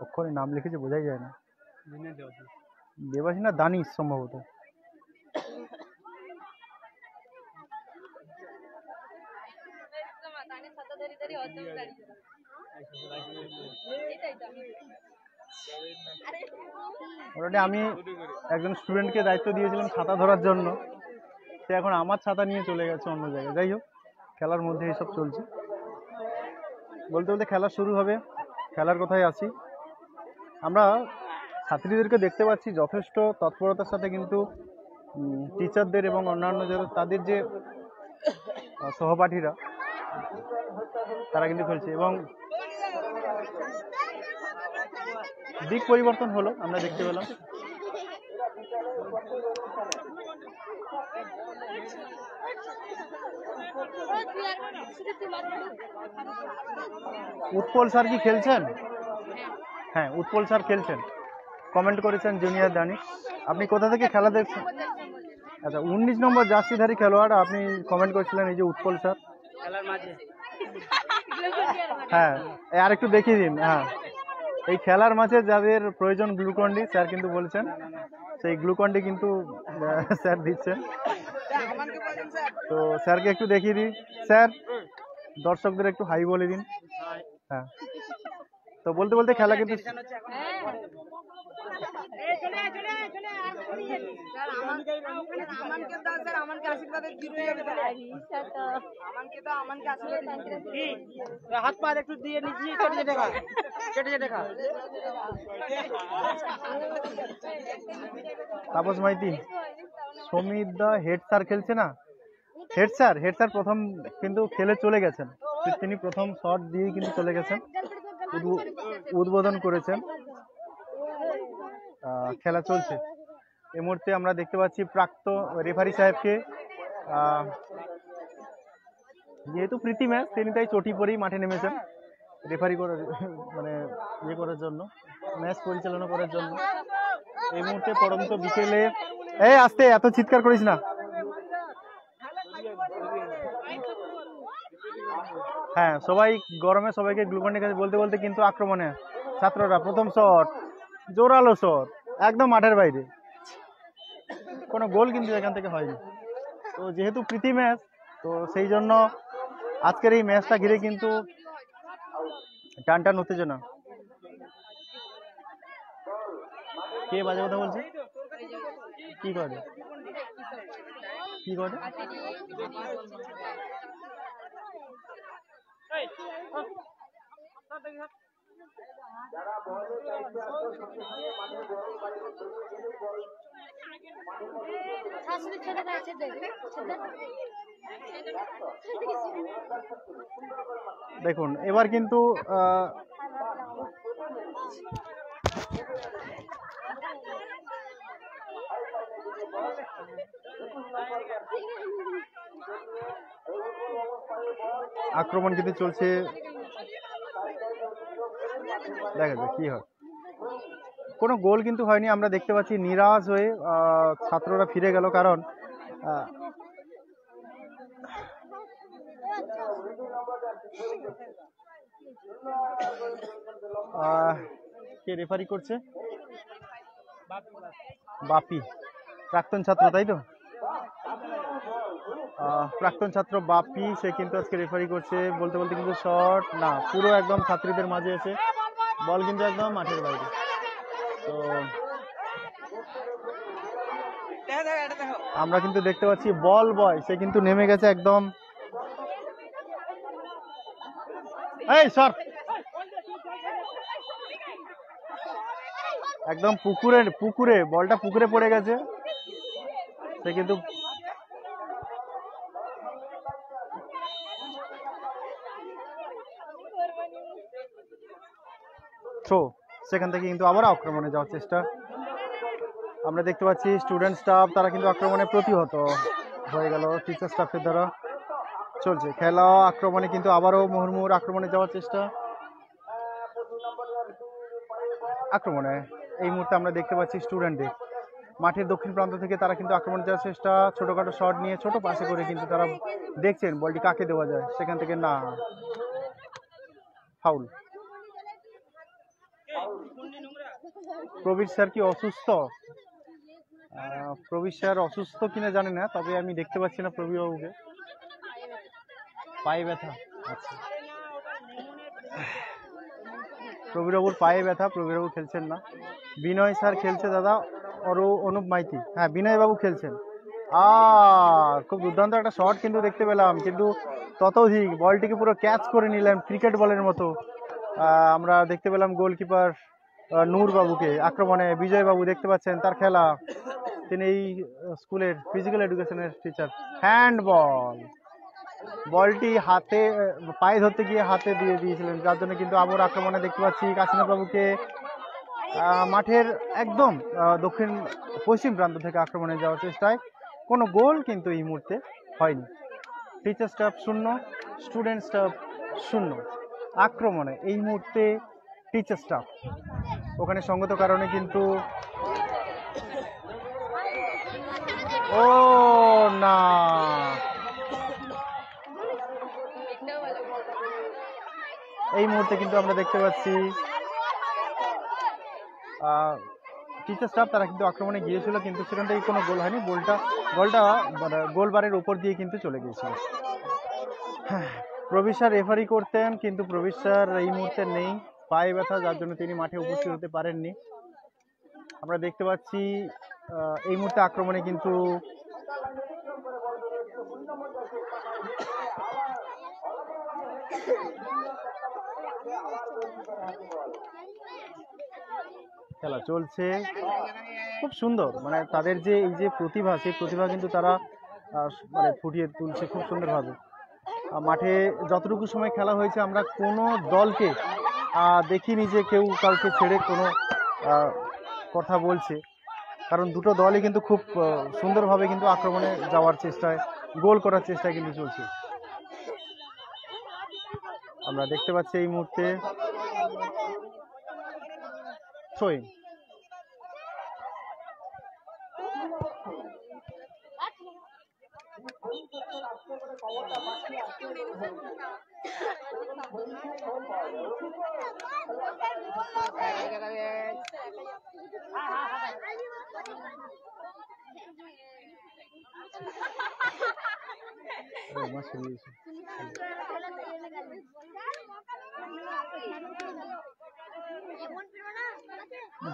অক্ষরে নাম লিখেছে বোঝাই যায় না, দেবাশিস না দানিশ সম্ভবত। আমি একজন স্টুডেন্টকে দায়িত্ব দিয়েছিলাম ছাতা ধরার জন্য, সে এখন আমার ছাতা নিয়ে চলে গেছে অন্য জায়গায়। যাই হোক, খেলার মধ্যে এইসব চলছে। বলতে বলতে খেলা শুরু হবে, খেলার কথায় আসি। আমরা ছাত্রীদেরকে দেখতে পাচ্ছি যথেষ্ট তৎপরতার সাথে কিন্তু টিচারদের এবং অন্যান্য যারা তাদের যে সহপাঠীরা তারা কিন্তু খেলছে, এবং দিক পরিবর্তন হলো আমরা দেখতে পেলাম। উৎপল স্যার কি খেলছেন? হ্যাঁ, উৎপল স্যার খেলছেন, কমেন্ট করেছেন জুনিয়র দানিশ। আপনি কোথা থেকে খেলা দেখছেন? আচ্ছা, 19 নম্বর জার্সিধারী খেলোয়াড় আপনি কমেন্ট করেছিলেন, এই যে উৎপল স্যার। হ্যাঁ, আর একটু দেখিয়ে দিন। হ্যাঁ, এই খেলার মাঝে যাদের প্রয়োজন গ্লুকন্ডি, স্যার কিন্তু বলছেন সেই গ্লুকন্ডি কিন্তু স্যার দিচ্ছেন। তো স্যারকে একটু দেখিয়ে দিই। স্যার, দর্শকদের একটু হাই বলে দিন। হ্যাঁ, তো বলতে বলতে খেলা কিন্তু হাত পা একটু দিয়ে নিচ্ছি, কেটে দেখা। তাপস মাইতি, সমীর দা হেড স্যার খেলছে না? হেড স্যার প্রথম কিন্তু খেলে চলে গেছেন, তিনি প্রথম শট দিয়েই কিন্তু চলে গেছেন, উদ্বোধন করেছেন। খেলা চলছে এই মুহূর্তে। আমরা দেখতে পাচ্ছি প্রাক্তন রেফারি সাহেবকে, যেহেতু প্রীতি ম্যাচ তিনি তাই চটি পরেই মাঠে নেমেছেন রেফারি করার মানে ইয়ে করার জন্য, ম্যাচ পরিচালনা করার জন্য। এই মুহূর্তে পরন্ত বিকেলে, এই আস্তে, এত চিৎকার করিস না। হ্যাঁ, সবাই গরমে সবাইকে গ্লুকন্ডি কাছে বলতে বলতে কিন্তু আক্রমণে ছাত্ররা প্রথম শট, জোরালো শট, একদম মাঠের বাইরে, কোনো গোল কিন্তু এখান থেকে হয়নি। তো যেহেতু প্রীতি ম্যাচ, তো সেই জন্য আজকের এই ম্যাচটা ঘিরে কিন্তু টান টান উত্তেজনা। কে বাজে কথা বলছে? কি করে কি করে? দেখুন এবার কিন্তু আক্রমণ কিন্তু চলছে, দেখা যাক কি হয়। কোনো গোল কিন্তু হয়নি, আমরা দেখতে পাচ্ছি নিরাশ হয়ে ছাত্ররা ফিরে গেল, কারণ কে রেফারি করছে? বাপি, প্রাক্তন ছাত্র, তাই তো? প্রাক্তন ছাত্র বাপি, সে কিন্তু আজকে রেফারি করছে। বলতে বলতে কিন্তু শট না, পুরো একদম ছাত্রীদের মাঝে এসে বল কিন্তু একদম মাঠের বাইরে। তো আমরা কিন্তু দেখতে পাচ্ছি বল বয় সে কিন্তু নেমে গেছে একদম, এই সর, একদম পুকুরে বলটা পুকুরে পড়ে গেছে। সে কিন্তু থ্রো, সেখান থেকে কিন্তু আবার আক্রমণে যাওয়ার চেষ্টা। আমরা দেখতে পাচ্ছি স্টুডেন্ট স্টাফ তারা কিন্তু আক্রমণে প্রতিহত হয়ে গেল টিচার স্টাফের দ্বারা। চলছে খেলা, আক্রমণে কিন্তু আবারও মুহুর্মুহুর আক্রমণে যাওয়ার চেষ্টা। আক্রমণে এই মুহূর্তে আমরা দেখতে পাচ্ছি স্টুডেন্টদের মাঠের দক্ষিণ প্রান্ত থেকে তারা কিন্তু আক্রমণ যাওয়ার চেষ্টা, ছোটখাটো শট নিয়ে ছোট পাশে করে কিন্তু তারা দেখছেন বলটি কাকে দেওয়া যায়, সেখান থেকে না, ফাউল। প্রবীর স্যার কি অসুস্থ? প্রবীর স্যার অসুস্থ কিনা জানি না, তবে আমি দেখতে পাচ্ছি না প্রবীর বাবুকে, পায়ে ব্যথা। আচ্ছা, প্রবীর বাবুর পায়ে ব্যথা, প্রবীর বাবু খেলছেন না। বিনয় স্যার খেলছে দাদা, অনুপ মাইতি, হ্যাঁ বিনয় বাবু খেলছেন। খুব দুর্দান্ত একটা শট কিন্তু দেখতে পেলাম, কিন্তু ততোধিক বলটিকে পুরো ক্যাচ করে নিলেন ক্রিকেট বলের মতো। আমরা দেখতে পেলাম গোলকিপার নূর বাবুকে। আক্রমণে বিজয় বাবু দেখতে পাচ্ছেন, তার খেলা, তিনি এই স্কুলের ফিজিক্যাল এডুকেশনের টিচার। হ্যান্ডবল, বলটি হাতে পায়ে ধরতে গিয়ে হাতে দিয়ে দিয়েছিলেন, যার জন্য কিন্তু আবার আক্রমণে দেখতে পাচ্ছি কাশীনাথ বাবুকে মাঠের একদম দক্ষিণ পশ্চিম প্রান্ত থেকে আক্রমণে যাওয়ার চেষ্টায়। কোনো গোল কিন্তু এই মুহূর্তে হয়নি। Teacher staff 0, student staff 0। আক্রমণে এই মুহূর্তে টিচার স্টাফ, ওখানে সঙ্গত কারণে কিন্তু ও না, এই মুহূর্তে কিন্তু আমরা দেখতে পাচ্ছি টিচার স্টাফ তারা কিন্তু আক্রমণে গিয়েছিল, কিন্তু সেখান থেকে কোনো গোল হয়নি। গোলটা গোলবারের উপর দিয়ে কিন্তু চলে গিয়েছিল। প্রবীর স্যার রেফারি করতেন, কিন্তু প্রবীর স্যার এই মুহূর্তে নেই, পায়ে ব্যথা, যার জন্য তিনি মাঠে উপস্থিত হতে পারেননি। আমরা দেখতে পাচ্ছি এই মুহূর্তে আক্রমণে কিন্তু খেলা চলছে, খুব সুন্দর, মানে তাদের যে এই যে প্রতিভা, সেই প্রতিভা কিন্তু তারা মানে ফুটিয়ে তুলছে খুব সুন্দরভাবে। মাঠে যতটুকু সময় খেলা হয়েছে আমরা কোনো দলকে দেখিনি যে কেউ কাউকে ছেড়ে কোনো কথা বলছে, কারণ দুটো দলই কিন্তু খুব সুন্দরভাবে কিন্তু আক্রমণে যাওয়ার চেষ্টায়, গোল করার চেষ্টায় কিন্তু চলছে। আমরা দেখতে পাচ্ছি এই মুহূর্তে থ্রোইং।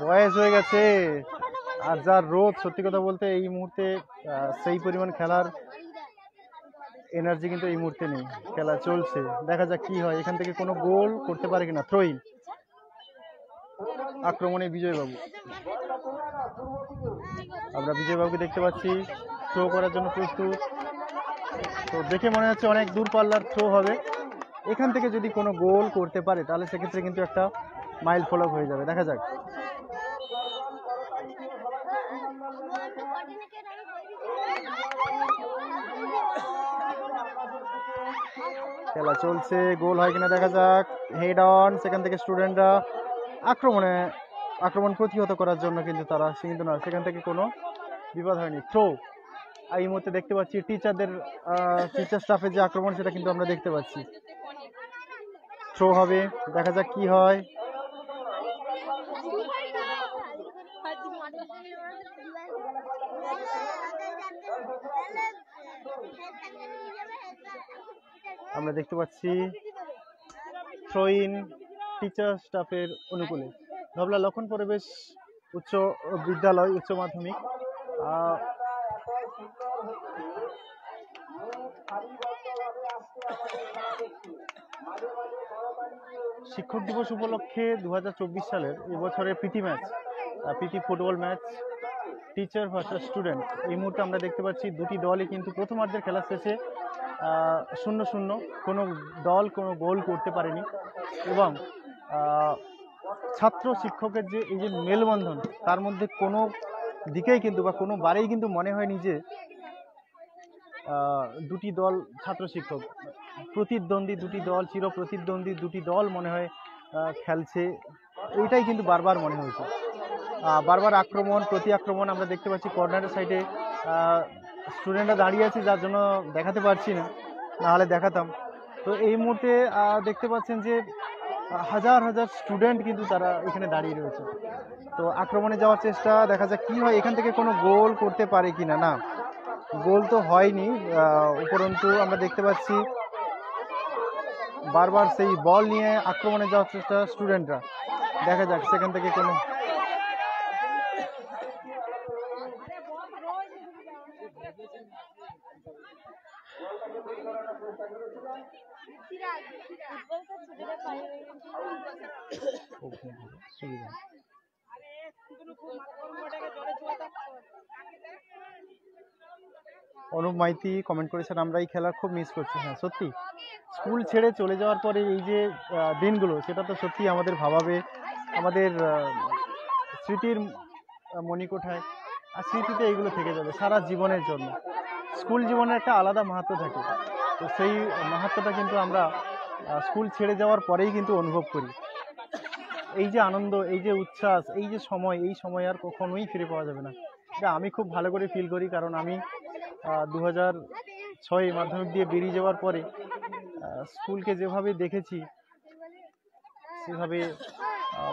বয়স হয়ে গেছে, আর যার রোদ, সত্যি কথা বলতে এই মুহূর্তে সেই পরিমাণ খেলার এনার্জি কিন্তু এই মুহূর্তে নেই। খেলা চলছে, দেখা যাক কি হয়, এখান থেকে কোনো গোল করতে পারে কিনা। থ্রোইং, আক্রমণে বিজয়বাবু, আমরা বিজয়বাবুকে দেখতে পাচ্ছি, থ্রো করার জন্য প্রস্তুত। তো দেখে মনে হচ্ছে অনেক দূরপাল্লার থ্রো হবে। এখান থেকে যদি কোনো গোল করতে পারে তাহলে সেক্ষেত্রে কিন্তু একটা মাইল ফলক হয়ে যাবে। দেখা যাক। খেলা চলছে, গোল হয় কিনা দেখা যাক। হেড অন, সেখান থেকে স্টুডেন্টরা আক্রমণ প্রতিহত করার জন্য কিন্তু তারা কিন্তু না, সেখান থেকে কোনো বিপদ হয়নি। থ্রো এই মুহূর্তে দেখতে পাচ্ছি টিচার স্টাফের যে আক্রমণ সেটা কিন্তু আমরা দেখতে পাচ্ছি। থ্রো হবে, দেখা যাক কি হয়। আমরা দেখতে পাচ্ছি থ্রো ইন টিচার স্টাফের অনুকূলে। ধবলা লক্ষণ পরিবেশ উচ্চ বিদ্যালয়, উচ্চ মাধ্যমিক। শিক্ষক দিবস উপলক্ষে 2024 সালের এবছরের প্রীতি football match teacher versus student. এই মুহূর্তে আমরা দেখতে পাচ্ছি দুটি দলই কিন্তু প্রথমার্ধের খেলা শেষে 0-0, কোনো দল কোনো গোল করতে পারেনি। এবং ছাত্র শিক্ষকের যে এই যে মেলবন্ধন, তার মধ্যে কোনো দিকেই কিন্তু বা কোনো বারেই কিন্তু মনে হয়নি যে দুটি দল ছাত্র শিক্ষক প্রতিদ্বন্দ্বী দুটি দল, চির প্রতিদ্বন্দ্বী দুটি দল মনে হয় খেলছে। এইটাই কিন্তু বারবার মনে হয়েছে। বারবার প্রতি আক্রমণ আমরা দেখতে পাচ্ছি। কর্নারের সাইডে স্টুডেন্টরা দাঁড়িয়ে আছে, যার জন্য দেখাতে পারছি না, নাহলে দেখাতাম। তো এই মুহূর্তে দেখতে পাচ্ছেন যে হাজার হাজার স্টুডেন্ট কিন্তু তারা এখানে দাঁড়িয়ে রয়েছে। তো আক্রমণে যাওয়ার চেষ্টা, দেখা যাক কি হয়। এখান থেকে কোনো গোল করতে পারে কিনা। না, গোল তো হয়নি। উপরন্তু আমরা দেখতে পাচ্ছি বারবার সেই বল নিয়ে আক্রমণে যাওয়ার চেষ্টা স্টুডেন্টরা। দেখা যাক সেখান থেকে কোনো অনুপ মাইতি কমেন্ট করেছেন, আমরা এই খেলা খুব মিস করছি। হ্যাঁ সত্যি, স্কুল ছেড়ে চলে যাওয়ার পরে এই যে দিনগুলো, সেটা তো সত্যি আমাদের ভাবাবে, আমাদের স্মৃতির মণিকোঠায়, আর স্মৃতিতে এইগুলো থেকে যাবে সারা জীবনের জন্য। স্কুল জীবনের একটা আলাদা মাহাত্ম্য থাকে, তো সেই মাহাত্ম্যটা কিন্তু আমরা স্কুল ছেড়ে যাওয়ার পরেই কিন্তু অনুভব করি। এই যে আনন্দ, এই যে উচ্ছ্বাস, এই যে সময়, এই সময় আর কখনোই ফিরে পাওয়া যাবে না। এটা আমি খুব ভালো করে ফিল করি, কারণ আমি 2006 মাধ্যমিক দিয়ে বেরিয়ে যাওয়ার পরে স্কুলকে যেভাবে দেখেছি সেভাবে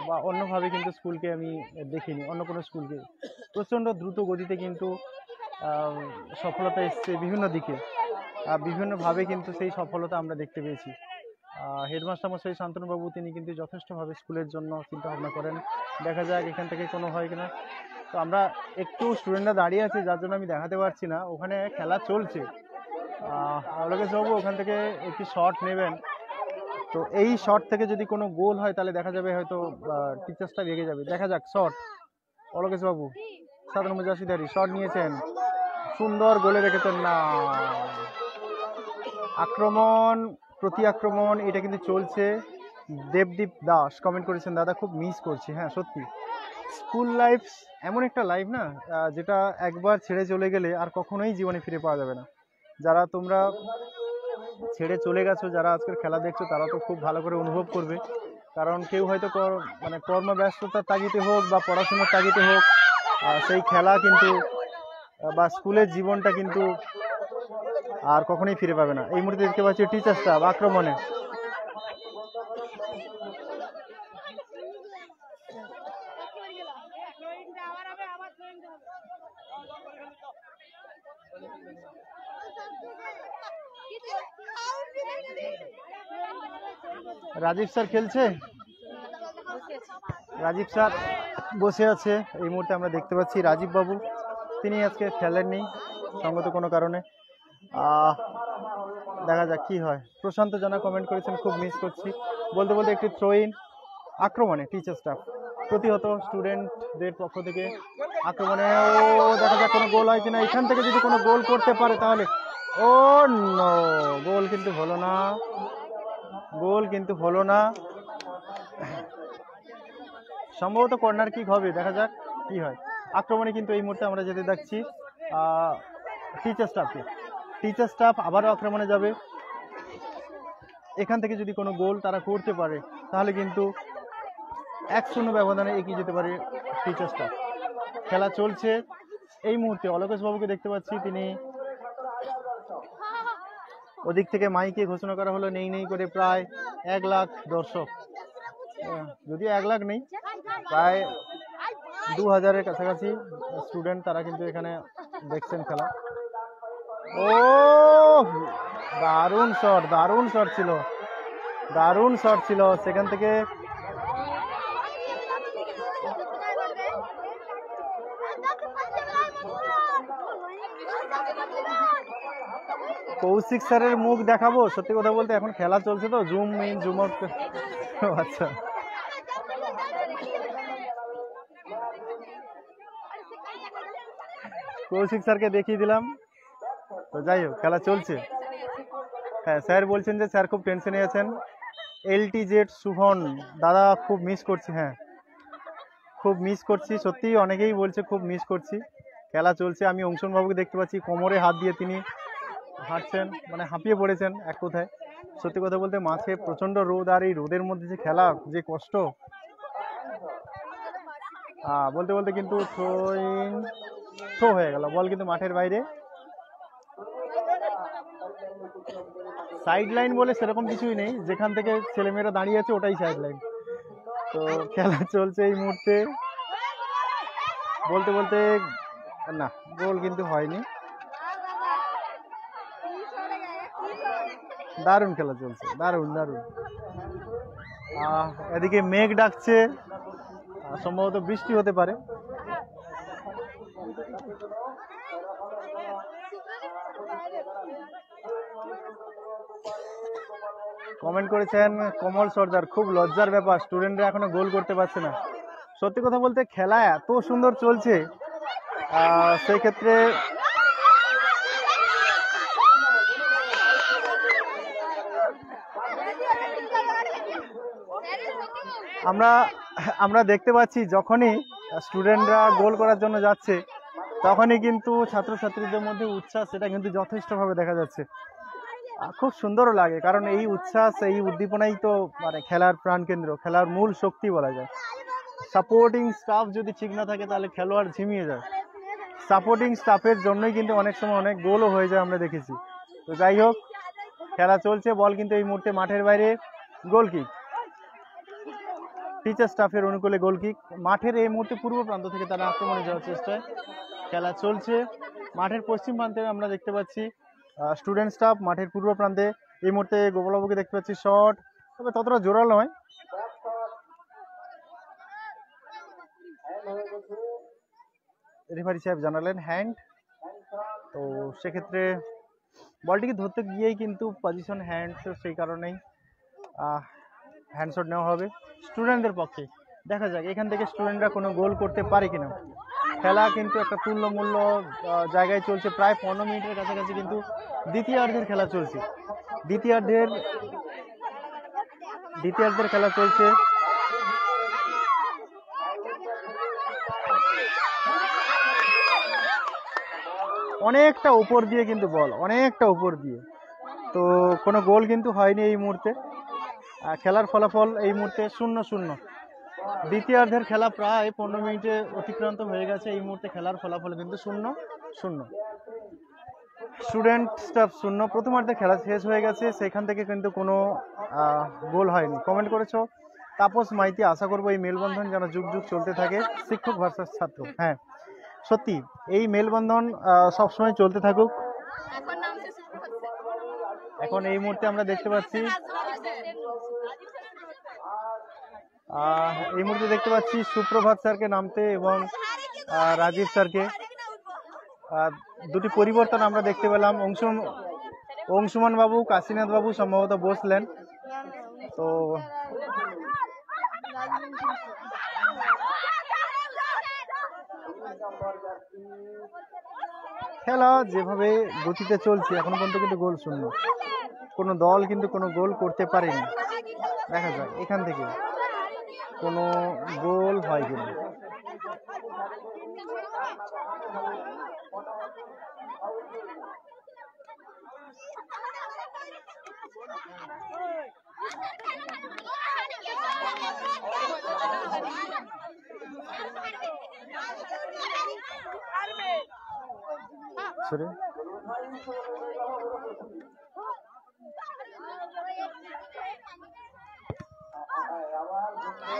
বা অন্যভাবে কিন্তু স্কুলকে আমি দেখিনি, অন্য কোনো স্কুলকে। প্রচণ্ড দ্রুত গতিতে কিন্তু সফলতা এসছে বিভিন্ন দিকে, বিভিন্নভাবে কিন্তু সেই সফলতা আমরা দেখতে পেয়েছি। হেডমাস্টার মশাই শান্তনুবাবু তিনি কিন্তু যথেষ্টভাবে স্কুলের জন্য চিন্তা ভাবনা করেন। দেখা যাক এখান থেকে কোনো হয় কিনা। তো আমরা একটু স্টুডেন্টরা দাঁড়িয়ে আছে, যার জন্য আমি দেখাতে পারছি না। ওখানে খেলা চলছে। অলোকেশবাবু ওখান থেকে একটি শট নেবেন। তো এই শট থেকে যদি কোনো গোল হয় তাহলে দেখা যাবে হয়তো টিচার্সটা রেগে যাবে। দেখা যাক শট। অলোকেশবাবু 7 শট নিয়েছেন, সুন্দর গোলে রেখেছেন। না, আক্রমণ প্রতি আক্রমণ এটা কিন্তু চলছে। দেবদীপ দাস কমেন্ট করেছেন, দাদা খুব মিস করছি। হ্যাঁ সত্যি, স্কুল লাইফ এমন একটা লাইফ না, যেটা একবার ছেড়ে চলে গেলে আর কখনোই জীবনে ফিরে পাওয়া যাবে না। যারা তোমরা ছেড়ে চলে গেছো, যারা আজকের খেলা দেখছো, তারা তো খুব ভালো করে অনুভব করবে। কারণ কেউ হয়তো মানে কর্মব্যস্ততার তাগিদে হোক বা পড়াশোনার তাগিদে হোক, সেই খেলা কিন্তু বা স্কুলের জীবনটা কিন্তু আর কখনোই ফিরে পাবে না। এই মুহূর্তে দেখতে পাচ্ছি টিচার স্টাফ আক্রমণে। রাজীব স্যার খেলছে, রাজীব স্যার বসে আছে। এই মুহূর্তে আমরা দেখতে পাচ্ছি রাজীব বাবু, তিনি আজকে খেলেননি সঙ্গত কোনো কারণে। দেখা যাক কি হয়। প্রশান্ত জানা কমেন্ট করেছেন, খুব মিস করছি। বলতে বলতে একটি থ্রো ইন আক্রমণে টিচার স্টাফ প্রতিহত স্টুডেন্টদের পক্ষ থেকে। আক্রমণে দেখা যাক কোনো গোল হয় কিনা। এখান থেকে যদি কোনো গোল করতে পারে তাহলে ও নো, গোল কিন্তু হলো না, গোল কিন্তু হলো না। সম্ভবত কর্নার কিক হবে, দেখা যাক কি হয়। আক্রমণে কিন্তু এই মুহূর্তে আমরা যেতে দেখছি টিচার স্টাফকে। টিচার স্টাফ আবারও আক্রমণে যাবে। এখান থেকে যদি কোনো গোল তারা করতে পারে তাহলে কিন্তু 1-0 ব্যবধানে এগিয়ে যেতে পারে টিচার স্টাফ। খেলা চলছে এই মুহূর্তে। অলোকেশ বাবুকে দেখতে পাচ্ছি, তিনি ওদিক থেকে মাইকে ঘোষণা করা হলো নেই নেই করে প্রায় 1 লাখ দর্শক, যদিও 1 লাখ নেই, প্রায় 2000-এর কাছাকাছি স্টুডেন্ট তারা কিন্তু এখানে দেখছেন খেলা। ও দারুণ শট, দারুণ শট ছিল, দারুণ শট ছিল সেখান থেকে। কৌশিক স্যারের মুখ দেখাবো? সত্যি কথা বলতে এখন খেলা চলছে তো, জুম ইন জুম আউট। আচ্ছা, কৌশিক স্যারকে দেখিয়ে দিলাম। তো যাই হোক, খেলা চলছে। হ্যাঁ, স্যার বলছেন যে স্যার খুব টেনশনে আছেন। LTZ শুভন দাদা খুব মিস করছি। হ্যাঁ, খুব মিস করছি, সত্যি অনেকেই বলছে খুব মিস করছি। খেলা চলছে, আমি অংশন বাবুকে দেখতে পাচ্ছি কোমরে হাত দিয়ে তিনি হাঁটছেন, মানে হাঁপিয়ে পড়েছেন এক কথায়। সত্যি কথা বলতে মাঠে প্রচন্ড রোদ, আর এই রোদের মধ্যে যে খেলা, যে কষ্ট। বলতে বলতে কিন্তু থ্রো হয়ে গেল, বল কিন্তু মাঠের বাইরে। সাইড লাইন বলে সেরকম কিছুই নেই, যেখান থেকে ছেলেমেয়েরা দাঁড়িয়ে আছে ওটাই সাইড লাইন। তো খেলা চলছে এই মুহূর্তে। বলতে বলতে না, গোল কিন্তু হয়নি। দারুণ খেলা চলছে, দারুণ দারুণ। এদিকে মেঘ ডাকছে, সম্ভবত বৃষ্টি হতে পারে। কমেন্ট করেছেন কমল সর্দার, খুব লজ্জার ব্যাপার, স্টুডেন্টরা এখনো গোল করতে পারছে না। সত্যি কথা বলতে খেলা এত সুন্দর চলছে, সেই ক্ষেত্রে আমরা দেখতে পাচ্ছি যখনই স্টুডেন্টরা গোল করার জন্য যাচ্ছে তখনই কিন্তু ছাত্রছাত্রীদের মধ্যে উচ্ছ্বাস, সেটা কিন্তু যথেষ্টভাবে দেখা যাচ্ছে। খুব সুন্দরও লাগে, কারণ এই উচ্ছ্বাস, এই উদ্দীপনাই তো মানে খেলার প্রাণকেন্দ্র, খেলার মূল শক্তি বলা যায়। সাপোর্টিং স্টাফ যদি ঠিক না থাকে তাহলে খেলোয়াড় ঝিমিয়ে যায়। সাপোর্টিং স্টাফের জন্যই কিন্তু অনেক সময় অনেক গোলও হয়ে যায়, আমরা দেখেছি। তো যাই হোক, খেলা চলছে, বল কিন্তু এই মুহূর্তে মাঠের বাইরে। গোল কিক, টিচার স্টাফের অনুকূলে গোল কিক। মাঠের এই মুহূর্তে পূর্ব প্রান্ত থেকে তারা আক্রমণে যাওয়ার চেষ্টায়। খেলা চলছে মাঠের পশ্চিম প্রান্তে, আমরা দেখতে পাচ্ছি স্টুডেন্ট স্টাফ মাঠের পূর্ব প্রান্তে। এই মুহূর্তে গোপালবাবুকে দেখতে পাচ্ছি, শট, তবে ততটা জোরালো নয়। রেফারি সাহেব জানালেন হ্যান্ড, তো সেক্ষেত্রে বলটিকে ধরতে গিয়েই কিন্তু পজিশন হ্যান্ড, সেই কারণেই হ্যান্ডশট নেওয়া হবে স্টুডেন্টদের পক্ষে। দেখা যাক এখান থেকে স্টুডেন্টরা কোনো গোল করতে পারে কিনা। খেলা কিন্তু একটা তুল্যমূল্য জায়গায় চলছে, প্রায় 15 মিনিটের কাছাকাছি কিন্তু দ্বিতীয়ার্ধের খেলা চলছে। দ্বিতীয়ার্ধের খেলা চলছে। অনেকটা উপর দিয়ে কিন্তু বল, অনেকটা উপর দিয়ে, তো কোনো গোল কিন্তু হয়নি এই মুহূর্তে। খেলার ফলাফল এই মুহূর্তে 0-0। দ্বিতীয়ার্ধের খেলা প্রায় 15 মিনিটে অতিক্রান্ত হয়ে গেছে, এই মুহূর্তে খেলার ফলাফল কিন্তু 0-0। Student staff 0। প্রথমার্ধে খেলা শেষ হয়ে গেছে, সেখান থেকে কিন্তু কোনো গোল হয়নি। কমেন্ট করেছো তাপস মাইতি, আশা করবো এই মেলবন্ধন যেন যুগ যুগ চলতে থাকে, শিক্ষক ভার্সাস ছাত্র। হ্যাঁ সত্যি, এই মেলবন্ধন সবসময় চলতে থাকুক। এখন এই মুহূর্তে আমরা দেখতে পাচ্ছি সুপ্রভাত স্যারকে নামতে এবং রাজীব স্যারকে। দুটি পরিবর্তন আমরা দেখতে পেলাম। অংশুমান বাবু, কাশীনাথ বাবু সম্ভবত বসলেন। তো খেলা যেভাবে গতিতে চলছে এখনো পর্যন্ত কিন্তু গোল শূন্য, কোনো দল কিন্তু কোনো গোল করতে পারেনি। দেখা যাক এখান থেকে কোনো গোল হয় কিনা। সরি,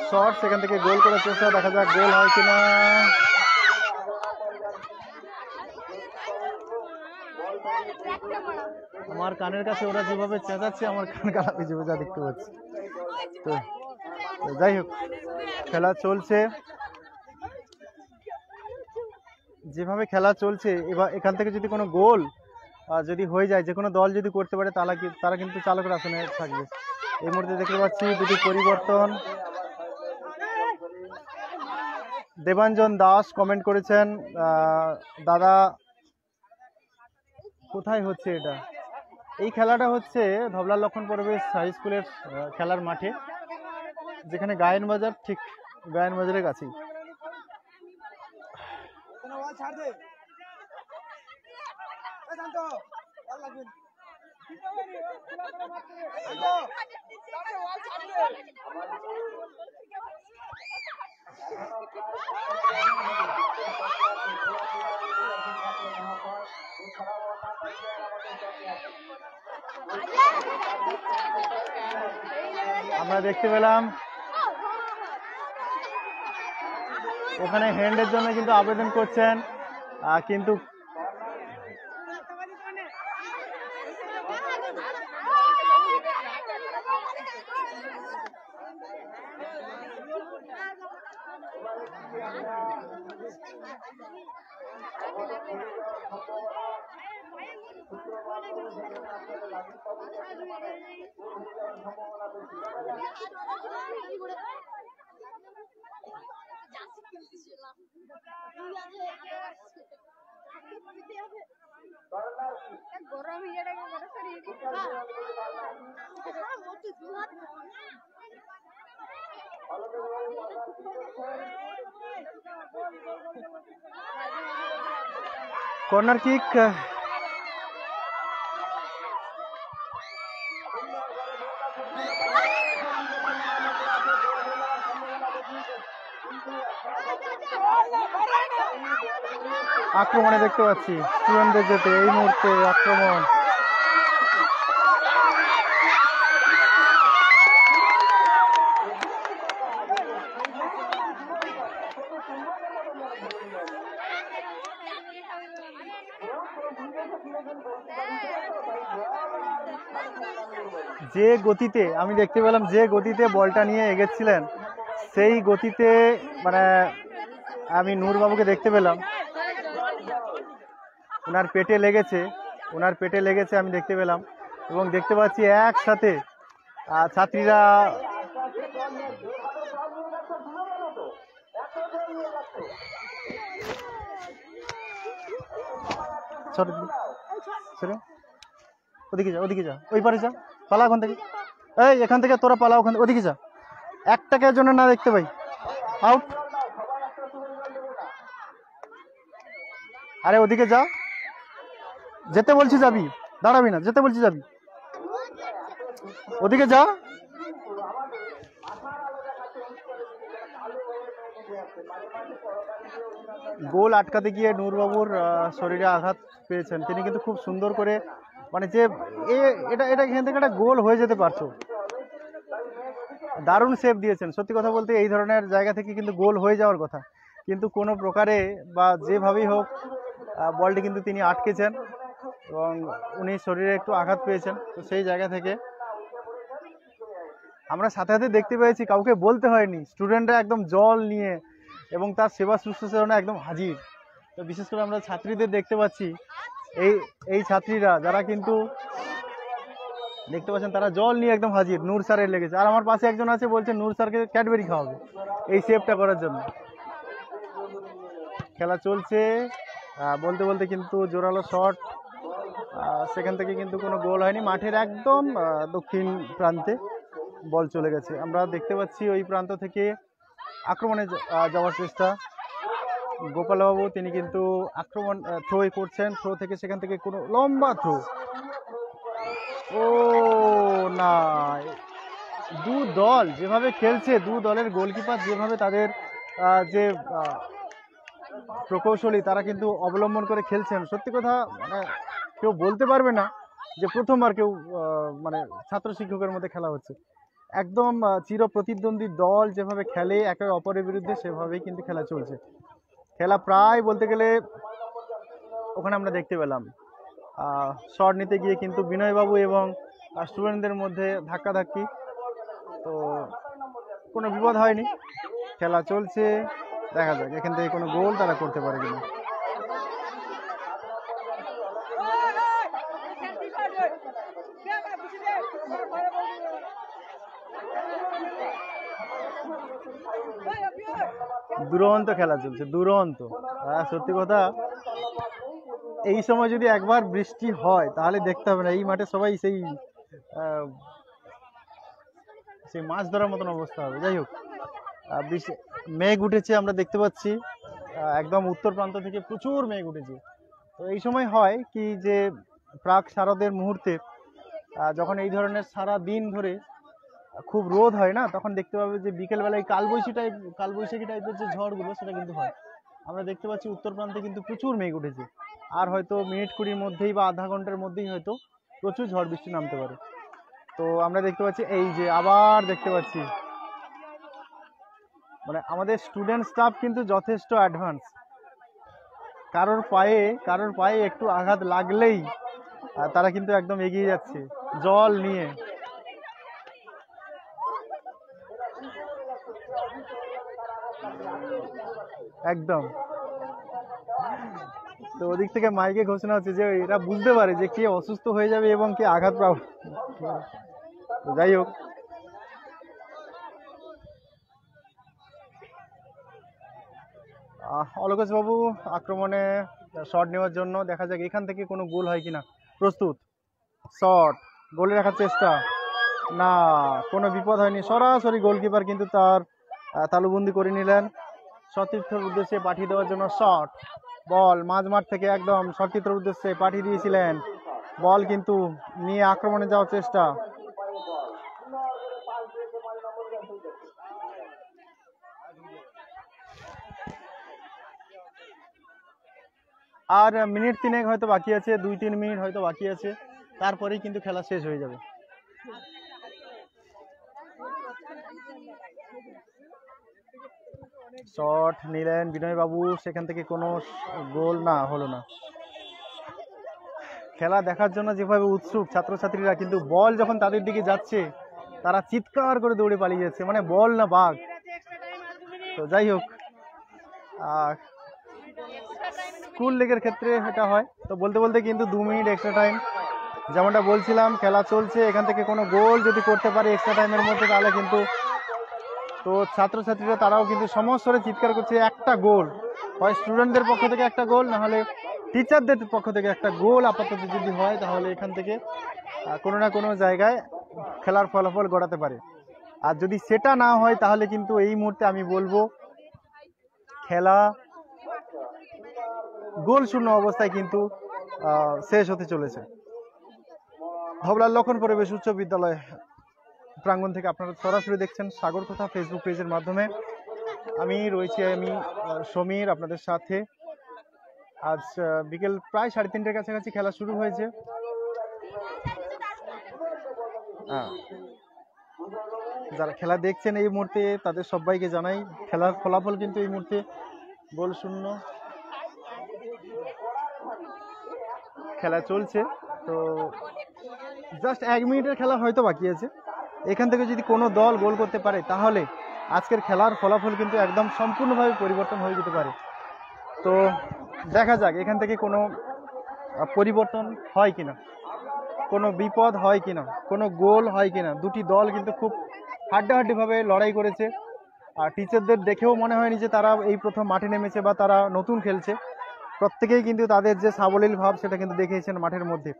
শর্ট সেখান থেকে গোল করার চেষ্টা, দেখা যাক গোল হয় কিনা। আমার কানের কাছে ওরা যেভাবে চেঁচাচ্ছে আমার কান কালা যাবে যা দেখতে পাচ্ছি। তো যাই হোক, খেলা চলছে, যেভাবে খেলা চলছে এবার এখান থেকে যদি কোনো গোল যদি হয়ে যায়, যে কোনো দল যদি করতে পারে তারা কিন্তু চালকের আসনে থাকবে। এই মুহূর্তে দেখতে পাচ্ছি দুটি পরিবর্তন। দেবাঞ্জন দাস কমেন্ট করেছেন, দাদা কোথায় হচ্ছে এটা? এই খেলাটা হচ্ছে ধবলার লক্ষণ পরিবেশ হাই স্কুলের খেলার মাঠে, যেখানে গায়ন বাজার, ঠিক গায়ন বাজারের কাছেই। আমরা দেখতে পেলাম ওখানে হ্যান্ডের জন্য কিন্তু আবেদন করছেন, কিন্তু কর্নার কিক। আক্রমণে দেখতে পাচ্ছি স্টুডেন্টদের যেতে, এই মুহূর্তে আক্রমণ। যে গতিতে আমি দেখতে পেলাম, যে গতিতে বলটা নিয়ে এগেছিলেন, সেই গতিতে মানে আমি নূরবাবুকে দেখতে পেলাম, ওনার পেটে লেগেছে আমি দেখতে পেলাম। এবং দেখতে পাচ্ছি একসাথে ছাত্রীরা ওদিকে যা, ওই পারে যা, পালা ওখান থেকে, এই এখান থেকে তোরা পালা, ওখান ওদিকে যা, একটাকের জন্য না দেখতে পাই, আউট। আরে ওদিকে যা, যেতে বলছি যাবি, দাঁড়াবি না, যেতে বলছি যাবি, ওদিকে যা। গোল আটকাতে গিয়ে নূরবাবুর শরীরে আঘাত পেয়েছেন, তিনি কিন্তু খুব সুন্দর করে মানে যে এটা এখান থেকে একটা গোল হয়ে যেতে পারতো, দারুণ সেভ দিয়েছেন। সত্যি কথা বলতে এই ধরনের জায়গা থেকে কিন্তু গোল হয়ে যাওয়ার কথা, কিন্তু কোনো প্রকারে বা যেভাবেই হোক বলটি কিন্তু তিনি আটকেছেন এবং উনি শরীরে একটু আঘাত পেয়েছেন। তো সেই জায়গা থেকে আমরা সাথে সাথে দেখতে পেয়েছি, কাউকে বলতে হয়নি, স্টুডেন্টরা একদম জল নিয়ে এবং তার সেবা শুশ্রূষা একদম হাজির। তো বিশেষ করে আমরা ছাত্রীদের দেখতে পাচ্ছি, এই ছাত্রীরা যারা কিন্তু দেখতে পাচ্ছেন তারা জল নিয়ে একদম হাজির, নূর স্যারের লেগেছে। আর আমার পাশে একজন আছে, বলছে নূর স্যারকে ক্যাডবেরি খাওয়াবে এই সেভটা করার জন্য। খেলা চলছে, বলতে বলতে কিন্তু জোরালো শট, সেখান থেকে কিন্তু কোনো গোল হয়নি। মাঠের একদম দক্ষিণ প্রান্তে বল চলে গেছে। আমরা দেখতে পাচ্ছি ওই প্রান্ত থেকে আক্রমণে যাওয়ার চেষ্টা। গোপালবাবু তিনি কিন্তু আক্রমণ থ্রো করছেন, থ্রো থেকে সেখান থেকে কোনো লম্বা থ্রো, ও না, দু দল যেভাবে খেলছে, দু দলের গোলকিপার যেভাবে তাদের যে প্রকৌশলী তারা কিন্তু অবলম্বন করে খেলছেন, সত্যি কথা মানে কেউ বলতে পারবে না যে প্রথমবার কেউ মানে ছাত্র শিক্ষকের মধ্যে খেলা হচ্ছে। একদম চির প্রতিদ্বন্দ্বী দল যেভাবে খেলে একে অপরের বিরুদ্ধে, সেভাবেই কিন্তু খেলা চলছে। খেলা প্রায় বলতে গেলে ওখানে আমরা দেখতে পেলাম শট নিতে গিয়ে কিন্তু বিনয়বাবু এবং স্টুডেন্টদের মধ্যে ধাক্কাধাক্কি, তো কোনো বিপদ হয়নি, খেলা চলছে। দেখা যাক এখান থেকে কোনো গোল তারা করতে পারে কিনা। দুরন্ত খেলা চলছে, দুরন্ত। সত্যি কথা, এই সময় যদি একবার বৃষ্টি হয় তাহলে দেখতে হবে না এই মাঠে সবাই সেই মাছ ধরার মতন অবস্থা হবে। যাই হোক, মেঘ উঠেছে আমরা দেখতে পাচ্ছি, একদম উত্তর প্রান্ত থেকে প্রচুর মেঘ উঠেছে। তো এই সময় হয় কি যে প্রাক শারদের মুহূর্তে যখন এই ধরনের সারা দিন ধরে খুব রোদ হয় না, তখন দেখতে পাবে যে বিকেলবেলায় কালবৈশাখী টাইপের যে ঝড়গুলো সেটা কিন্তু হয়। আমরা দেখতে পাচ্ছি উত্তর প্রান্তে কিন্তু প্রচুর মেঘ উঠেছে, আর হয়তো মিনিট 20 মধ্যেই বা আধা ঘন্টার মধ্যেই হয়তো প্রচুর ঝড় বৃষ্টি নামতে পারে। তো আমরা দেখতে পাচ্ছি এই যে আবার দেখতে পাচ্ছি মানে আমাদের স্টুডেন্ট স্টাফ কিন্তু যথেষ্ট অ্যাডভান্স। কারোর পায়ে একটু আঘাত লাগলেই তারা কিন্তু একদম এগিয়ে যাচ্ছে জল নিয়ে। একদম, তো ওদিক থেকে মাইকে ঘোষণা হচ্ছে যে এরা বুঝতে পারে যে কে অসুস্থ হয়ে যাবে এবং কে আঘাত পাবে। যাই হোক, অলকেশ বাবু আক্রমণে শট নেওয়ার জন্য, দেখা যাক এখান থেকে কোনো গোল হয় কিনা। প্রস্তুত, শট, গোলে রাখার চেষ্টা, না, কোনো বিপদ হয়নি। সরাসরি গোলকিপার কিন্তু তার তালুবন্দি করে নিলেন। সতীর্থর উদ্দেশ্যে পাঠিয়ে দেওয়ার জন্য শট, বল মাঝমাঠ থেকে একদম সতীর্থর উদ্দেশ্যে পাঠিয়ে দিয়েছিলেন, বল কিন্তু নিয়ে আক্রমণে যাওয়ার চেষ্টা। আর মিনিট 3 হয়তো বাকি আছে, 2-3 মিনিট হয়তো বাকি আছে, তারপরেই কিন্তু খেলা শেষ হয়ে যাবে। শট নিলেন বিনয় বাবু, সেখান থেকে কোনো গোল না, হলো না। খেলা দেখার জন্য যেভাবে উৎসুক ছাত্রছাত্রীরা, কিন্তু বল যখন তাদের দিকে যাচ্ছে তারা চিৎকার করে দৌড়ে পালিয়ে যাচ্ছে, মানে বল না বাঘ। তো যাই হোক, স্কুল লিগের ক্ষেত্রে এটা হয়। তো বলতে বলতে কিন্তু 2 মিনিট এক্সট্রা টাইম, যেমনটা বলছিলাম খেলা চলছে, এখান থেকে কোনো গোল যদি করতে পারে এক্সট্রা টাইমের মধ্যে তাহলে কিন্তু, তো ছাত্রছাত্রীরা তারাও কিন্তু সমস্বরে চিৎকার করছে একটা গোল, হয় স্টুডেন্টদের পক্ষ থেকে একটা গোল, না হলে টিচারদের পক্ষ থেকে একটা গোল আপাতত যদি হয় তাহলে এখান থেকে কোনো না কোনো জায়গায় খেলার ফলাফল গড়াতে পারে। আর যদি সেটা না হয় তাহলে কিন্তু এই মুহূর্তে আমি বলবো খেলা গোল শূন্য অবস্থায় কিন্তু শেষ হতে চলেছে। ধবলার লক্ষণ পরিবেশ উচ্চ বিদ্যালয় প্রাঙ্গণ থেকে আপনারা সরাসরি দেখছেন সাগর কথা ফেসবুক পেজের মাধ্যমে। আমি সমীর আপনাদের সাথে। আজ বিকেল প্রায় 3:30টার কাছাকাছি খেলা শুরু হয়েছে। যারা খেলা দেখছেন এই মুহূর্তে তাদের সবাইকে জানাই খেলার ফলাফল কিন্তু এই মুহূর্তে গোল শূন্য, খেলা চলছে। তো জাস্ট 1 মিনিটের খেলা হয়তো বাকি আছে, এখান থেকে যদি কোনো দল গোল করতে পারে তাহলে আজকের খেলার ফলাফল কিন্তু একদম সম্পূর্ণভাবে পরিবর্তন হয়ে যেতে পারে। তো দেখা যাক এখান থেকে কোনো পরিবর্তন হয় কিনা, কোনো বিপদ হয় কিনা, কোনো গোল হয় কিনা। দুটি দল কিন্তু খুব হাড্ডাহাড্ডিভাবে লড়াই করেছে, আর টিচারদের দেখেও মনে হয়নি যে তারা এই প্রথম মাঠে নেমেছে বা তারা নতুন খেলছে। প্রত্যেকেই কিন্তু তাদের যে সাবলীল ভাব সেটা কিন্তু দেখিয়েছেন মাঠের মধ্যে।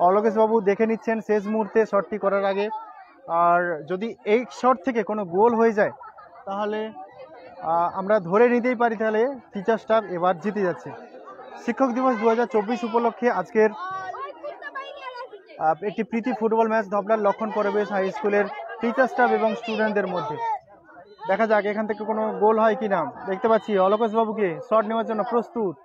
অলোকেশবাবু দেখে নিচ্ছেন শেষ মুহূর্তে শটটি করার আগে, আর যদি এই শট থেকে কোনো গোল হয়ে যায় তাহলে আমরা ধরে নিতেই পারি তাহলে টিচার স্টাফ এবার জিতে যাচ্ছে। শিক্ষক দিবস 2024 উপলক্ষে আজকের একটি প্রীতি ফুটবল ম্যাচ ধবলার লক্ষণ পরিবেশ হাই স্কুলের টিচার স্টাফ এবং স্টুডেন্টদের মধ্যে। দেখা যাক এখান থেকে কোনো গোল হয় কিনা। দেখতে পাচ্ছি অলোকেশবাবুকে শট নেওয়ার জন্য প্রস্তুত।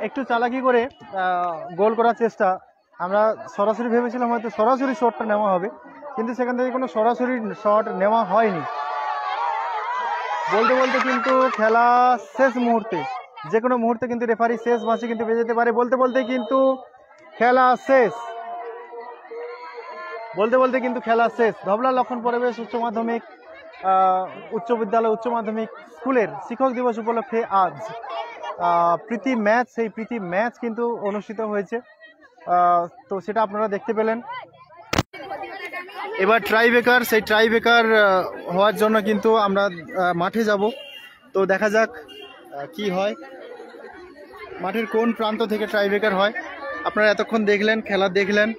একটু চালাকি করে গোল করার চেষ্টা। আমরা সরাসরি ভেবেছিলাম হয়তো সরাসরি শটটা নেওয়া হবে, কিন্তু সেখান থেকে কোনো সরাসরি শট নেওয়া হয়নি। বলতে বলতে কিন্তু খেলা শেষ মুহূর্তে, যে কোনো মুহূর্তে কিন্তু রেফারি শেষ বাঁশি কিন্তু বেজে যেতে পারে। বলতে বলতে কিন্তু খেলা শেষ, বলতে বলতে কিন্তু খেলা শেষ। ধবলা লক্ষণ পরিবেশ উচ্চ মাধ্যমিক উচ্চ বিদ্যালয় উচ্চ মাধ্যমিক স্কুলের শিক্ষক দিবস উপলক্ষে আজ প্রীতি ম্যাচ, সেই প্রীতি ম্যাচ কিন্তু অনুষ্ঠিত হয়েছে। তো সেটা আপনারা দেখতে পেলেন। এবার ট্রাইবেকার, সেই ট্রাইবেকার হওয়ার জন্য কিন্তু আমরা মাঠে যাব। তো দেখা যাক কি হয়, মাঠের কোন প্রান্ত থেকে ট্রাইবেকার হয়। আপনারা এতক্ষণ দেখলেন, খেলা দেখলেন,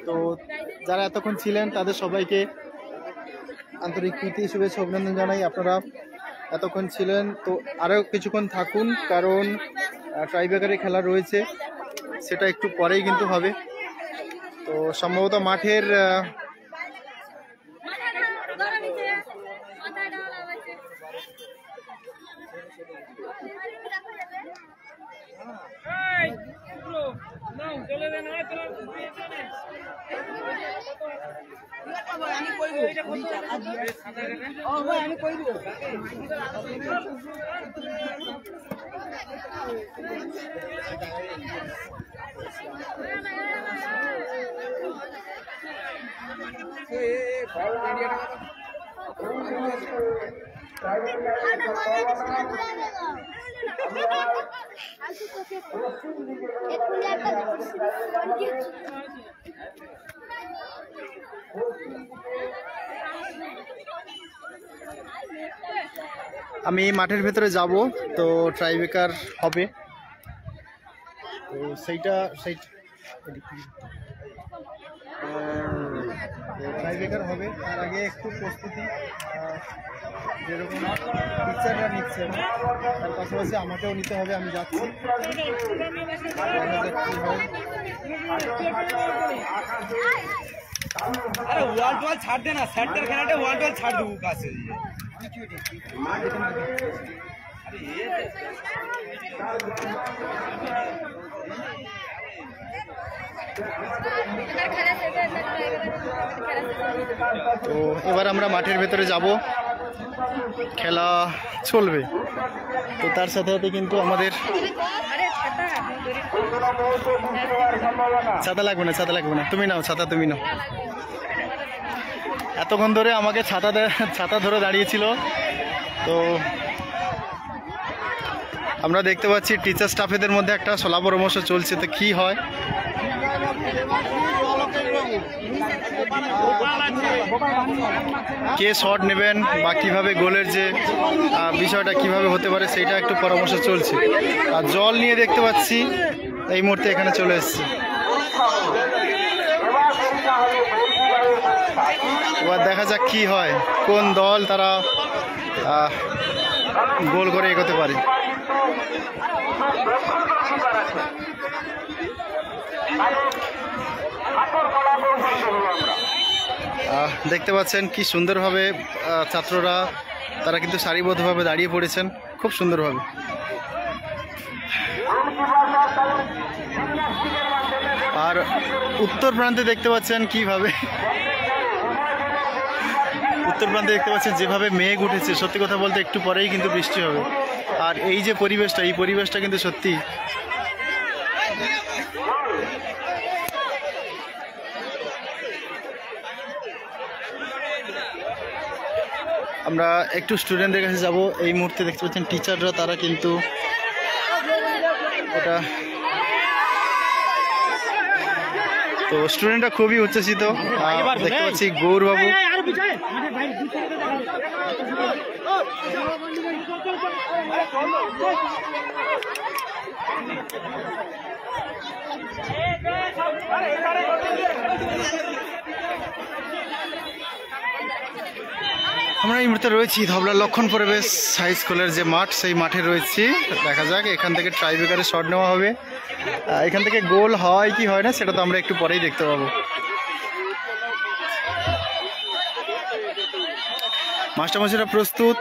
তো যারা এতক্ষণ ছিলেন তাদের সবাইকে আন্তরিক প্রীতি শুভেচ্ছা অভিনন্দন জানাই। আপনারা এতক্ষণ ছিলেন, তো আরও কিছুক্ষণ থাকুন, কারণ ট্রাইবেকারে খেলা রয়েছে, সেটা একটু পরেই কিন্তু হবে। তো সম্ভবত মাঠের আমি মাঠের ভেতরে যাব, তো ট্রাইবেকার হবে, তো সেইটা ট্রাইবেকার হবে। তার আগে একটু প্রস্তুতি, যেরকম টিচাররা নিচ্ছেন তার পাশাপাশি আমাকেও নিতে হবে। আমি যাচ্ছি, अरे वॉल टॉल छाड़ देना, सेंटर खेलने वॉल टॉल छाड़ दूँ कासे। তো এবার আমরা মাঠের ভেতরে যাব, খেলা চলবে। তো তার সাথে সাথে কিন্তু আমাদের ছাতা লাগবে না, ছাতা লাগবে না, তুমি নাও ছাতা, তুমি নাও। এতক্ষণ ধরে আমাকে ছাতা ধরে দাঁড়িয়েছিল। তো আমরা দেখতে পাচ্ছি টিচার স্টাফেদের মধ্যে একটা সলা পরামর্শ চলছে, তো কি হয়। কে শট নেবেন বা কিভাবে গোলের যে বিষয়টা কিভাবে হতে পারে সেইটা একটু পরামর্শ চলছে। আর জল নিয়ে দেখতে পাচ্ছি এই মুহূর্তে এখানে চলে এসছে। এবার দেখা যাক কি হয়, কোন দল তারা গোল করে এগোতে পারে। দেখতে পাচ্ছেন কি সুন্দরভাবে ছাত্ররা তারা কিন্তু সারিবদ্ধভাবে দাঁড়িয়ে পড়েছেন, খুব সুন্দরভাবে। আর উত্তর প্রান্তে দেখতে পাচ্ছেন কিভাবে, উত্তর প্রান্তে দেখতে পাচ্ছেন যেভাবে মেঘ উঠেছে, সত্যি কথা বলতে একটু পরেই কিন্তু বৃষ্টি হবে। আর এই যে পরিবেশটা, এই পরিবেশটা কিন্তু সত্যি আমরা একটু স্টুডেন্টদের কাছে যাব। এই মুহূর্তে দেখতে পাচ্ছেন টিচাররা, তারা কিন্তু এটা তো স্টুডেন্টরা খুবই উচ্ছ্বসিত। দেখতে পাচ্ছি গৌরবাবু। আমরা এই মুহূর্তে রয়েছি ধবলা লক্ষণ পরিবেশ হাই স্কুলের যে মাঠ, সেই মাঠে রয়েছি। দেখা যাক এখান থেকে ট্রাইব্রেকারে শট নেওয়া হবে। এখান থেকে গোল হয় কি হয় না সেটা তো আমরা একটু পরেই দেখতে পাবো। মাস্টারমশাইরা প্রস্তুত।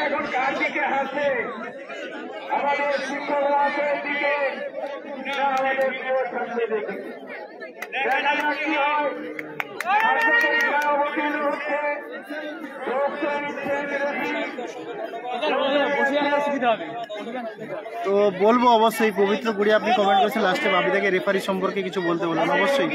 এখন কার দিকে হাসে? আমাদের শিক্ষকদের দিকে না আমাদের প্রিয় ছাত্রদের দিকে? দেখা যাক কি হয়। তো বলবো অবশ্যই পবিত্র গুড়ি আপনি কমেন্ট করেছেন লাস্টে বাবিদাকে রেফারি সম্পর্কে কিছু বলতে বলবেন অবশ্যই।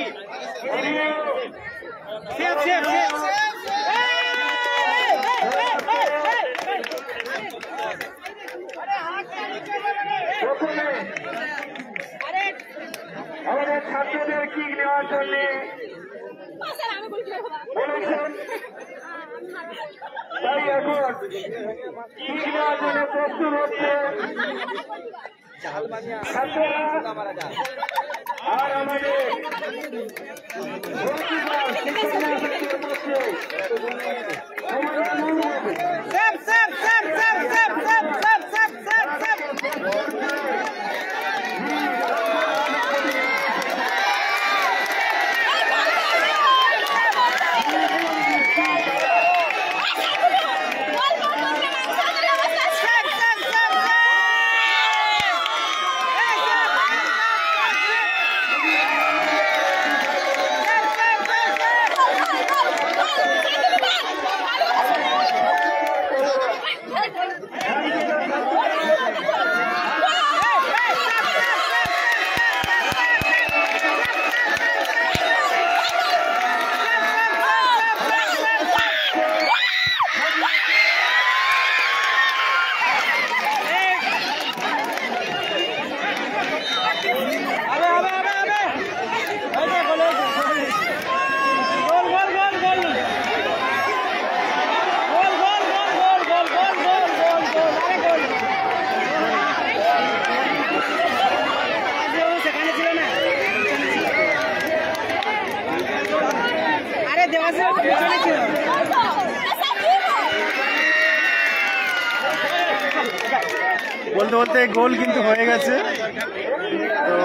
আমাদের ছাত্রদের কিক নেওয়ার জন্য বলেছেন, তাই এখন কিক নেওয়ার জন্য প্রস্তুত হচ্ছে ছাত্ররা। আর আমাদের বলতে বলতে গোল কিন্তু হয়ে গেছে। তো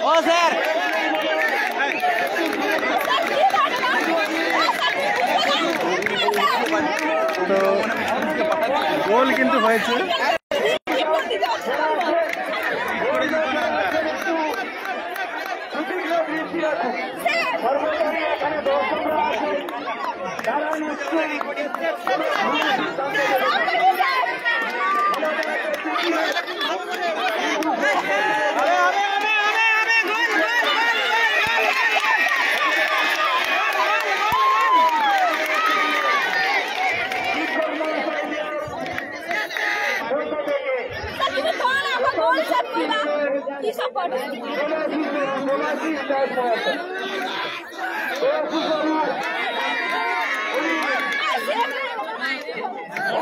ও স্যার তো গোল কিন্তু হয়েছে।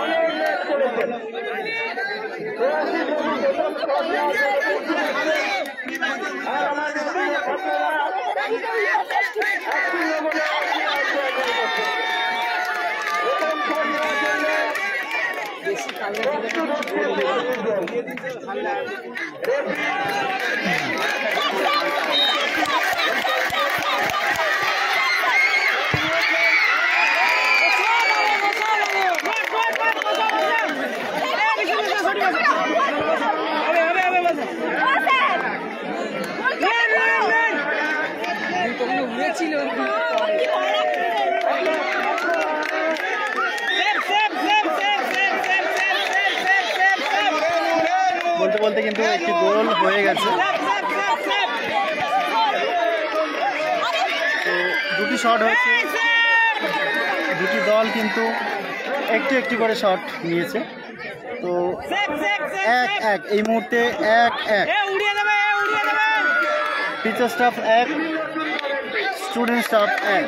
অনেক ম্যাচ করেছেন। আর আমাদের প্রিয় ছাত্ররা বলতে বলতে কিন্তু একটি গোল হয়ে গেছে। তো দুটি শট হয়েছে, দুটি দল কিন্তু একটি একটি করে শট নিয়েছে। তো 1-1 এই মুহূর্তে 1-1। Teacher staff 1, student staff 1।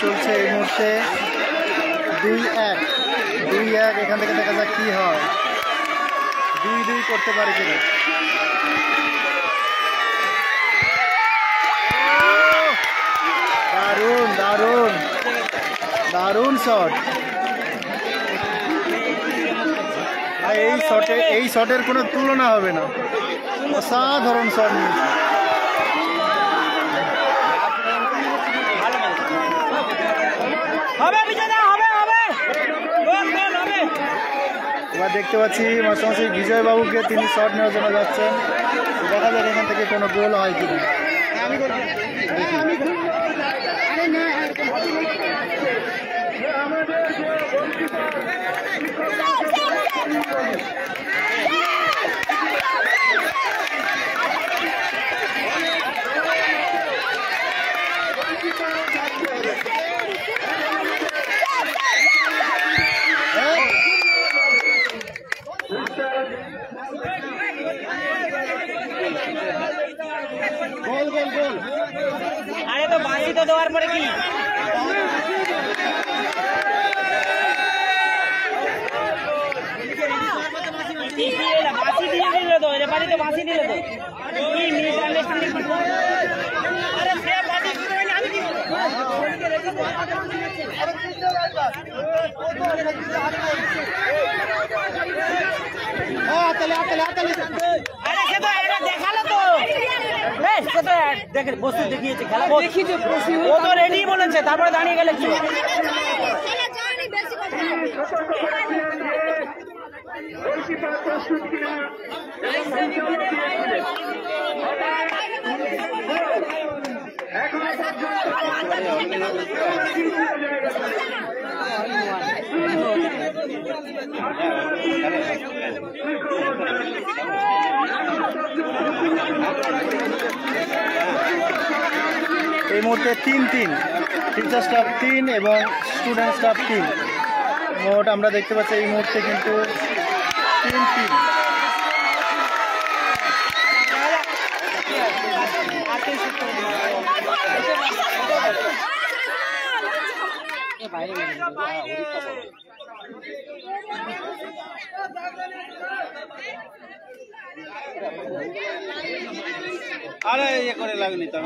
চলছে এই মুহূর্তে 2-1 এখান থেকে দেখা যাক কি হয়, 2-2 করতে পারে কিনা। দারুণ দারুণ দারুণ শট। আর এই শটের কোনো তুলনা হবে না, অসাধারণ শট নিয়েছে। এবার দেখতে পাচ্ছি মাঝামাঝি বিজয় বাবুকে, তিনি শট নেওয়ার জন্য যাচ্ছেন। দেখা যাক এখান থেকে কোনো গোল হয় কিনা। আরে তো বাঁশি তো দেওয়ার পরে কি বাঁশি দিয়ে দিল তো, এর বাড়িতে বাঁশি দিল তো কি মিসআন্ডারস্ট্যান্ডিং। আরে সে বাঁশি দিতে আমি কি আরে সে তো এটা দেখালো তো, সে তো দেখে বসে দেখিয়েছে খেলা, ও তো রেডি বলেছে, তারপরে দাঁড়িয়ে গেলে কি এই এই মুহূর্তে 3-3, টিচার স্টাফ 3 এবং স্টুডেন্ট স্টাফ 3, মোট আমরা দেখতে পাচ্ছি এই মুহূর্তে কিন্তু 3-3। আরে ইয়ে করে লাগনি তো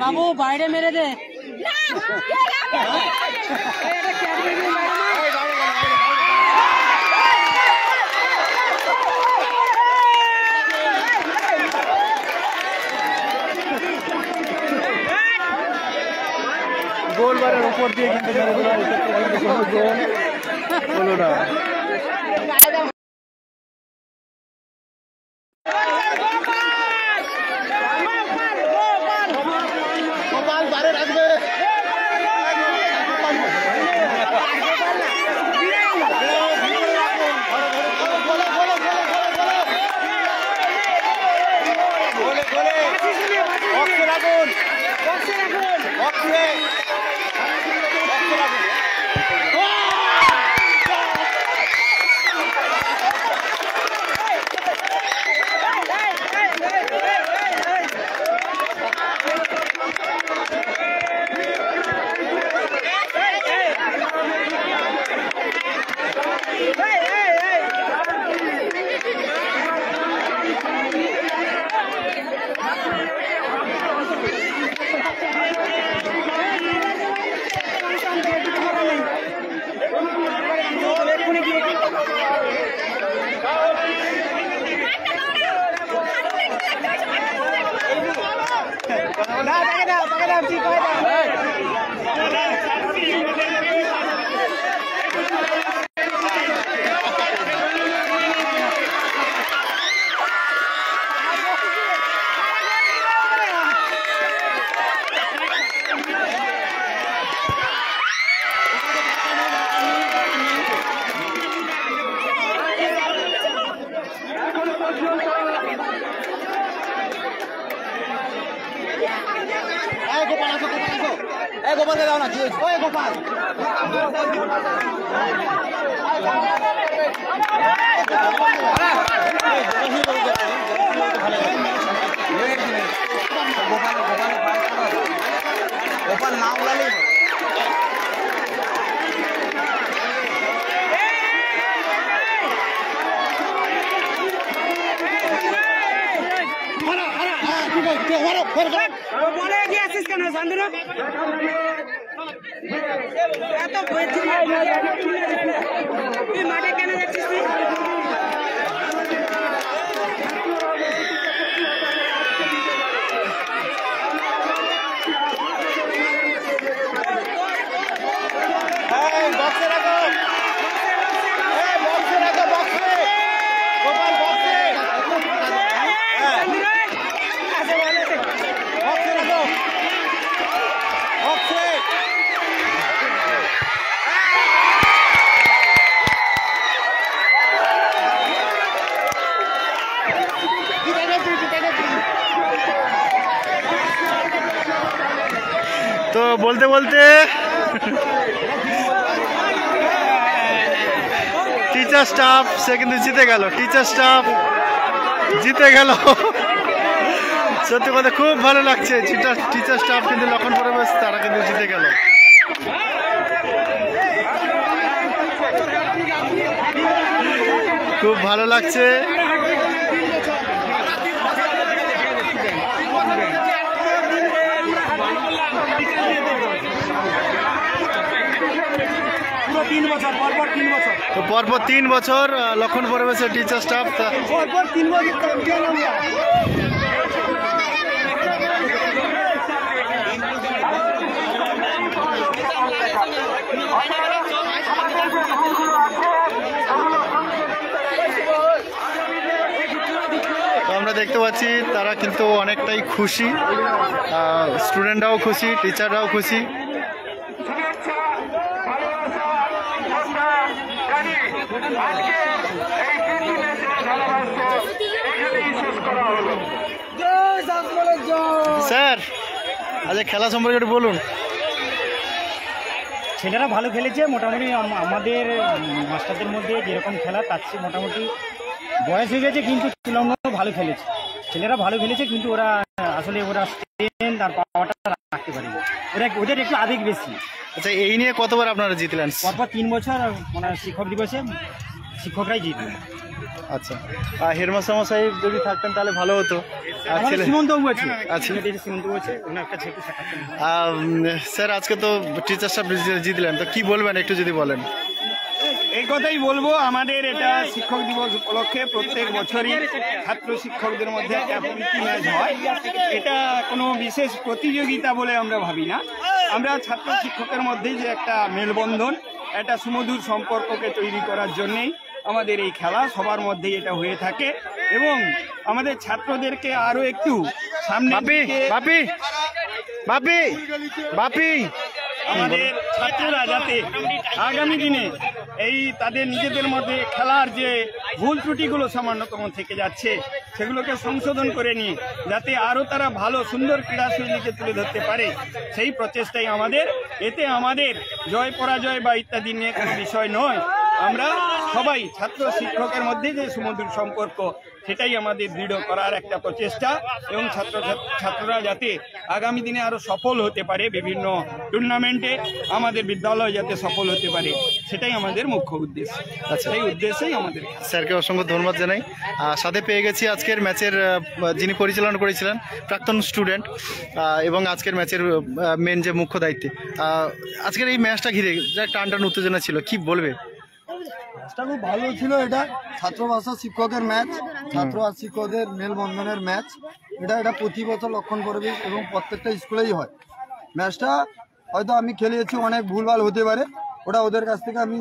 বাবু বাইরে মেরে দে। গোলবারের উপর দিয়ে কিন্তু মেরে দিল, কোনো গোল হলো না। গোপালকে দাও না, ওই গোপাল গোপাল নাম বলালেই বলে কি আসিস কেন শান্তনু? তুই মাঠে কেন যাচ্ছিস? তুই তো বলতে বলতে টিচার স্টাফ সে কিন্তু জিতে গেল, টিচার স্টাফ জিতে গেল। সত্যি কথা খুব ভালো লাগছে, টিচার স্টাফ কিন্তু লক্ষণ পরিবেশ তারা কিন্তু জিতে গেল। খুব ভালো লাগছে। পরপর 3 বছর লক্ষণ পরিবেশের টিচার স্টাফ পরপর 3 বছর আমরা দেখতে পাচ্ছি তারা কিন্তু অনেকটাই খুশি, স্টুডেন্টরাও খুশি, টিচাররাও খুশি। স্যার আচ্ছা, খেলা সম্পর্কে একটু বলুন। ছেলেরা ভালো খেলেছে মোটামুটি। আমাদের মাস্টারদের মধ্যে যেরকম খেলা তার চেয়ে মোটামুটি বয়স হয়ে গেছে, কিন্তু তুলনামূলক ভালো খেলেছে। ছেলেরা ভালো খেলেছে, কিন্তু ওরা আসলে স্ট্রেন্থ আর পাওয়ারটা রাখতে পারেনি। ওদের একটু আবেগ বেশি। আচ্ছা, এই নিয়ে কতবার আপনারা জিতলেন? পরপর 3 বছর মানে শিক্ষক দিবসে শিক্ষকরাই জিতলেন। আচ্ছা, হেডমাস্টার মশাই যদি থাকতেন তাহলে ভালো হতো। সীমন্তবাবু আছে, আচ্ছা, সীমন্তবাবু আছে, ওনার একটা ছেলে থাকতেন। স্যার আজকে তো টিচার্সরা জিতলেন, তো কি বলবেন একটু যদি বলেন। এই কথাই বলবো, আমাদের এটা শিক্ষক দিবস উপলক্ষে প্রত্যেক বছরই ছাত্র শিক্ষকদের মধ্যে একটা প্রীতি ম্যাচ হয়। এটা কোনো বিশেষ প্রতিযোগিতা বলে আমরা ভাবি না। আমরা ছাত্র শিক্ষকের মধ্যে যে একটা মেলবন্ধন, একটা সুমধুর সম্পর্ককে তৈরি করার জন্যেই আমাদের এই খেলা, সবার মধ্যেই এটা হয়ে থাকে। এবং আমাদের ছাত্রদেরকে আরো একটু সামনে আমাদের ছাত্ররা যাতে আগামী দিনে এই তাদের নিজেদের মধ্যে খেলার যে ভুল ত্রুটিগুলো সামান্যতম থেকে যাচ্ছে সেগুলোকে সংশোধন করে নিয়ে যাতে আরও তারা ভালো সুন্দর ক্রীড়াশৈলীকে তুলে ধরতে পারে, সেই প্রচেষ্টাই আমাদের। এতে আমাদের জয় পরাজয় বা ইত্যাদি নিয়ে কোনো বিষয় নয়। আমরা সবাই ছাত্র শিক্ষকের মধ্যে যে সুমধুর সম্পর্ক, সেটাই আমাদের দৃঢ় করার একটা প্রচেষ্টা। এবং ছাত্ররা যাতে আগামী দিনে আরো সফল হতে পারে, বিভিন্ন টুর্নামেন্টে আমাদের বিদ্যালয় যাতে সফল হতে পারে, সেটাই আমাদের মুখ্য উদ্দেশ্য। আচ্ছা, সেই উদ্দেশ্যেই আমাদের। স্যারকে অসংখ্য ধন্যবাদ জানাই। সাথে পেয়ে গেছি আজকের ম্যাচের যিনি পরিচালনা করেছিলেন, প্রাক্তন স্টুডেন্ট, এবং আজকের ম্যাচের মেন যে মুখ্য দায়িত্বে। আজকের এই ম্যাচটা ঘিরে যা টান উত্তেজনা ছিল, কি বলবে? ম্যাচটা খুব ভালো ছিল। এটা ছাত্র ভাষা শিক্ষকের ম্যাচ, ছাত্র আর শিক্ষকদের মেলবন্ধনের ম্যাচ। এটা প্রতি বছর লক্ষণ করবে এবং প্রত্যেকটা স্কুলেই হয়। ম্যাচটা হয়তো আমি খেলেছি, অনেক ভুলভাল হতে পারে, ওটা ওদের কাছ থেকে আমি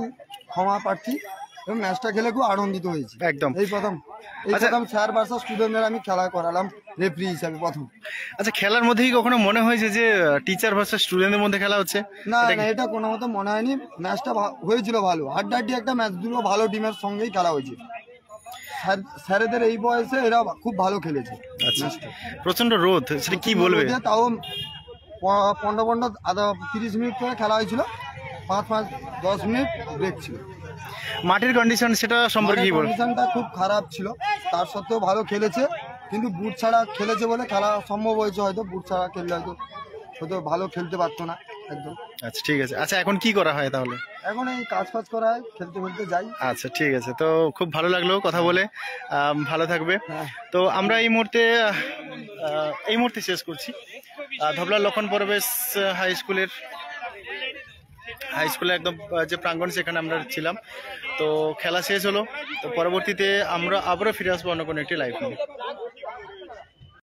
ক্ষমা প্রার্থী। এবং ম্যাচটা খেলে খুব আনন্দিত হয়েছি। একদম এই প্রথম স্যার ভার্সাস স্টুডেন্টদের আমি খেলা করালাম রেফারি হিসাবে প্রথম। আচ্ছা, খেলার মধ্যে কি কখনো মনে হয়েছে যে টিচার ভার্সাস স্টুডেন্টদের মধ্যে খেলা হচ্ছে? না, এটা কোনো মতো মনে হয়নি। ম্যাচটা হয়েছিল ভালো, হাড্ডাহাড্ডি একটা ম্যাচ, দুটো ভালো টিমের সঙ্গেই খেলা হয়েছে। স্যারেদের এই বয়সে এরা খুব ভালো খেলেছে। আচ্ছা, প্রচন্ড রোদ, সেটা কি বলবে? তাও 30 মিনিট করে খেলা হয়েছিল, 5-10 মিনিট ব্রেক ছিল। মাঠের কন্ডিশন সেটা সম্পর্কে কি বলবো? কন্ডিশনটা খুব খারাপ ছিল, তার সত্ত্বেও ভালো খেলেছে। কিন্তু বুট ছাড়া খেলেছে বলে খেলা সম্ভব হয়েছে। হয়তো বুট ছাড়া খেললে হয়তো ভালো খেলতে পারতো না একদম। আচ্ছা, ঠিক আছে। আচ্ছা, এখন কি করা হয় তাহলে? এখন এই কাজ করা হয়, খেলতে যাই। আচ্ছা, ঠিক আছে। তো খুব ভালো লাগলো কথা বলে, ভালো থাকবে। তো আমরা এই মুহূর্তে শেষ করছি ধবলা লক্ষণ পরবেশ হাই স্কুলে একদম যে প্রাঙ্গণ, সেখানে আমরা ছিলাম। তো খেলা শেষ হলো, তো পরবর্তীতে আমরা আবারও ফিরে আসবো অন্য কোনো একটি লাইভ নিয়ে।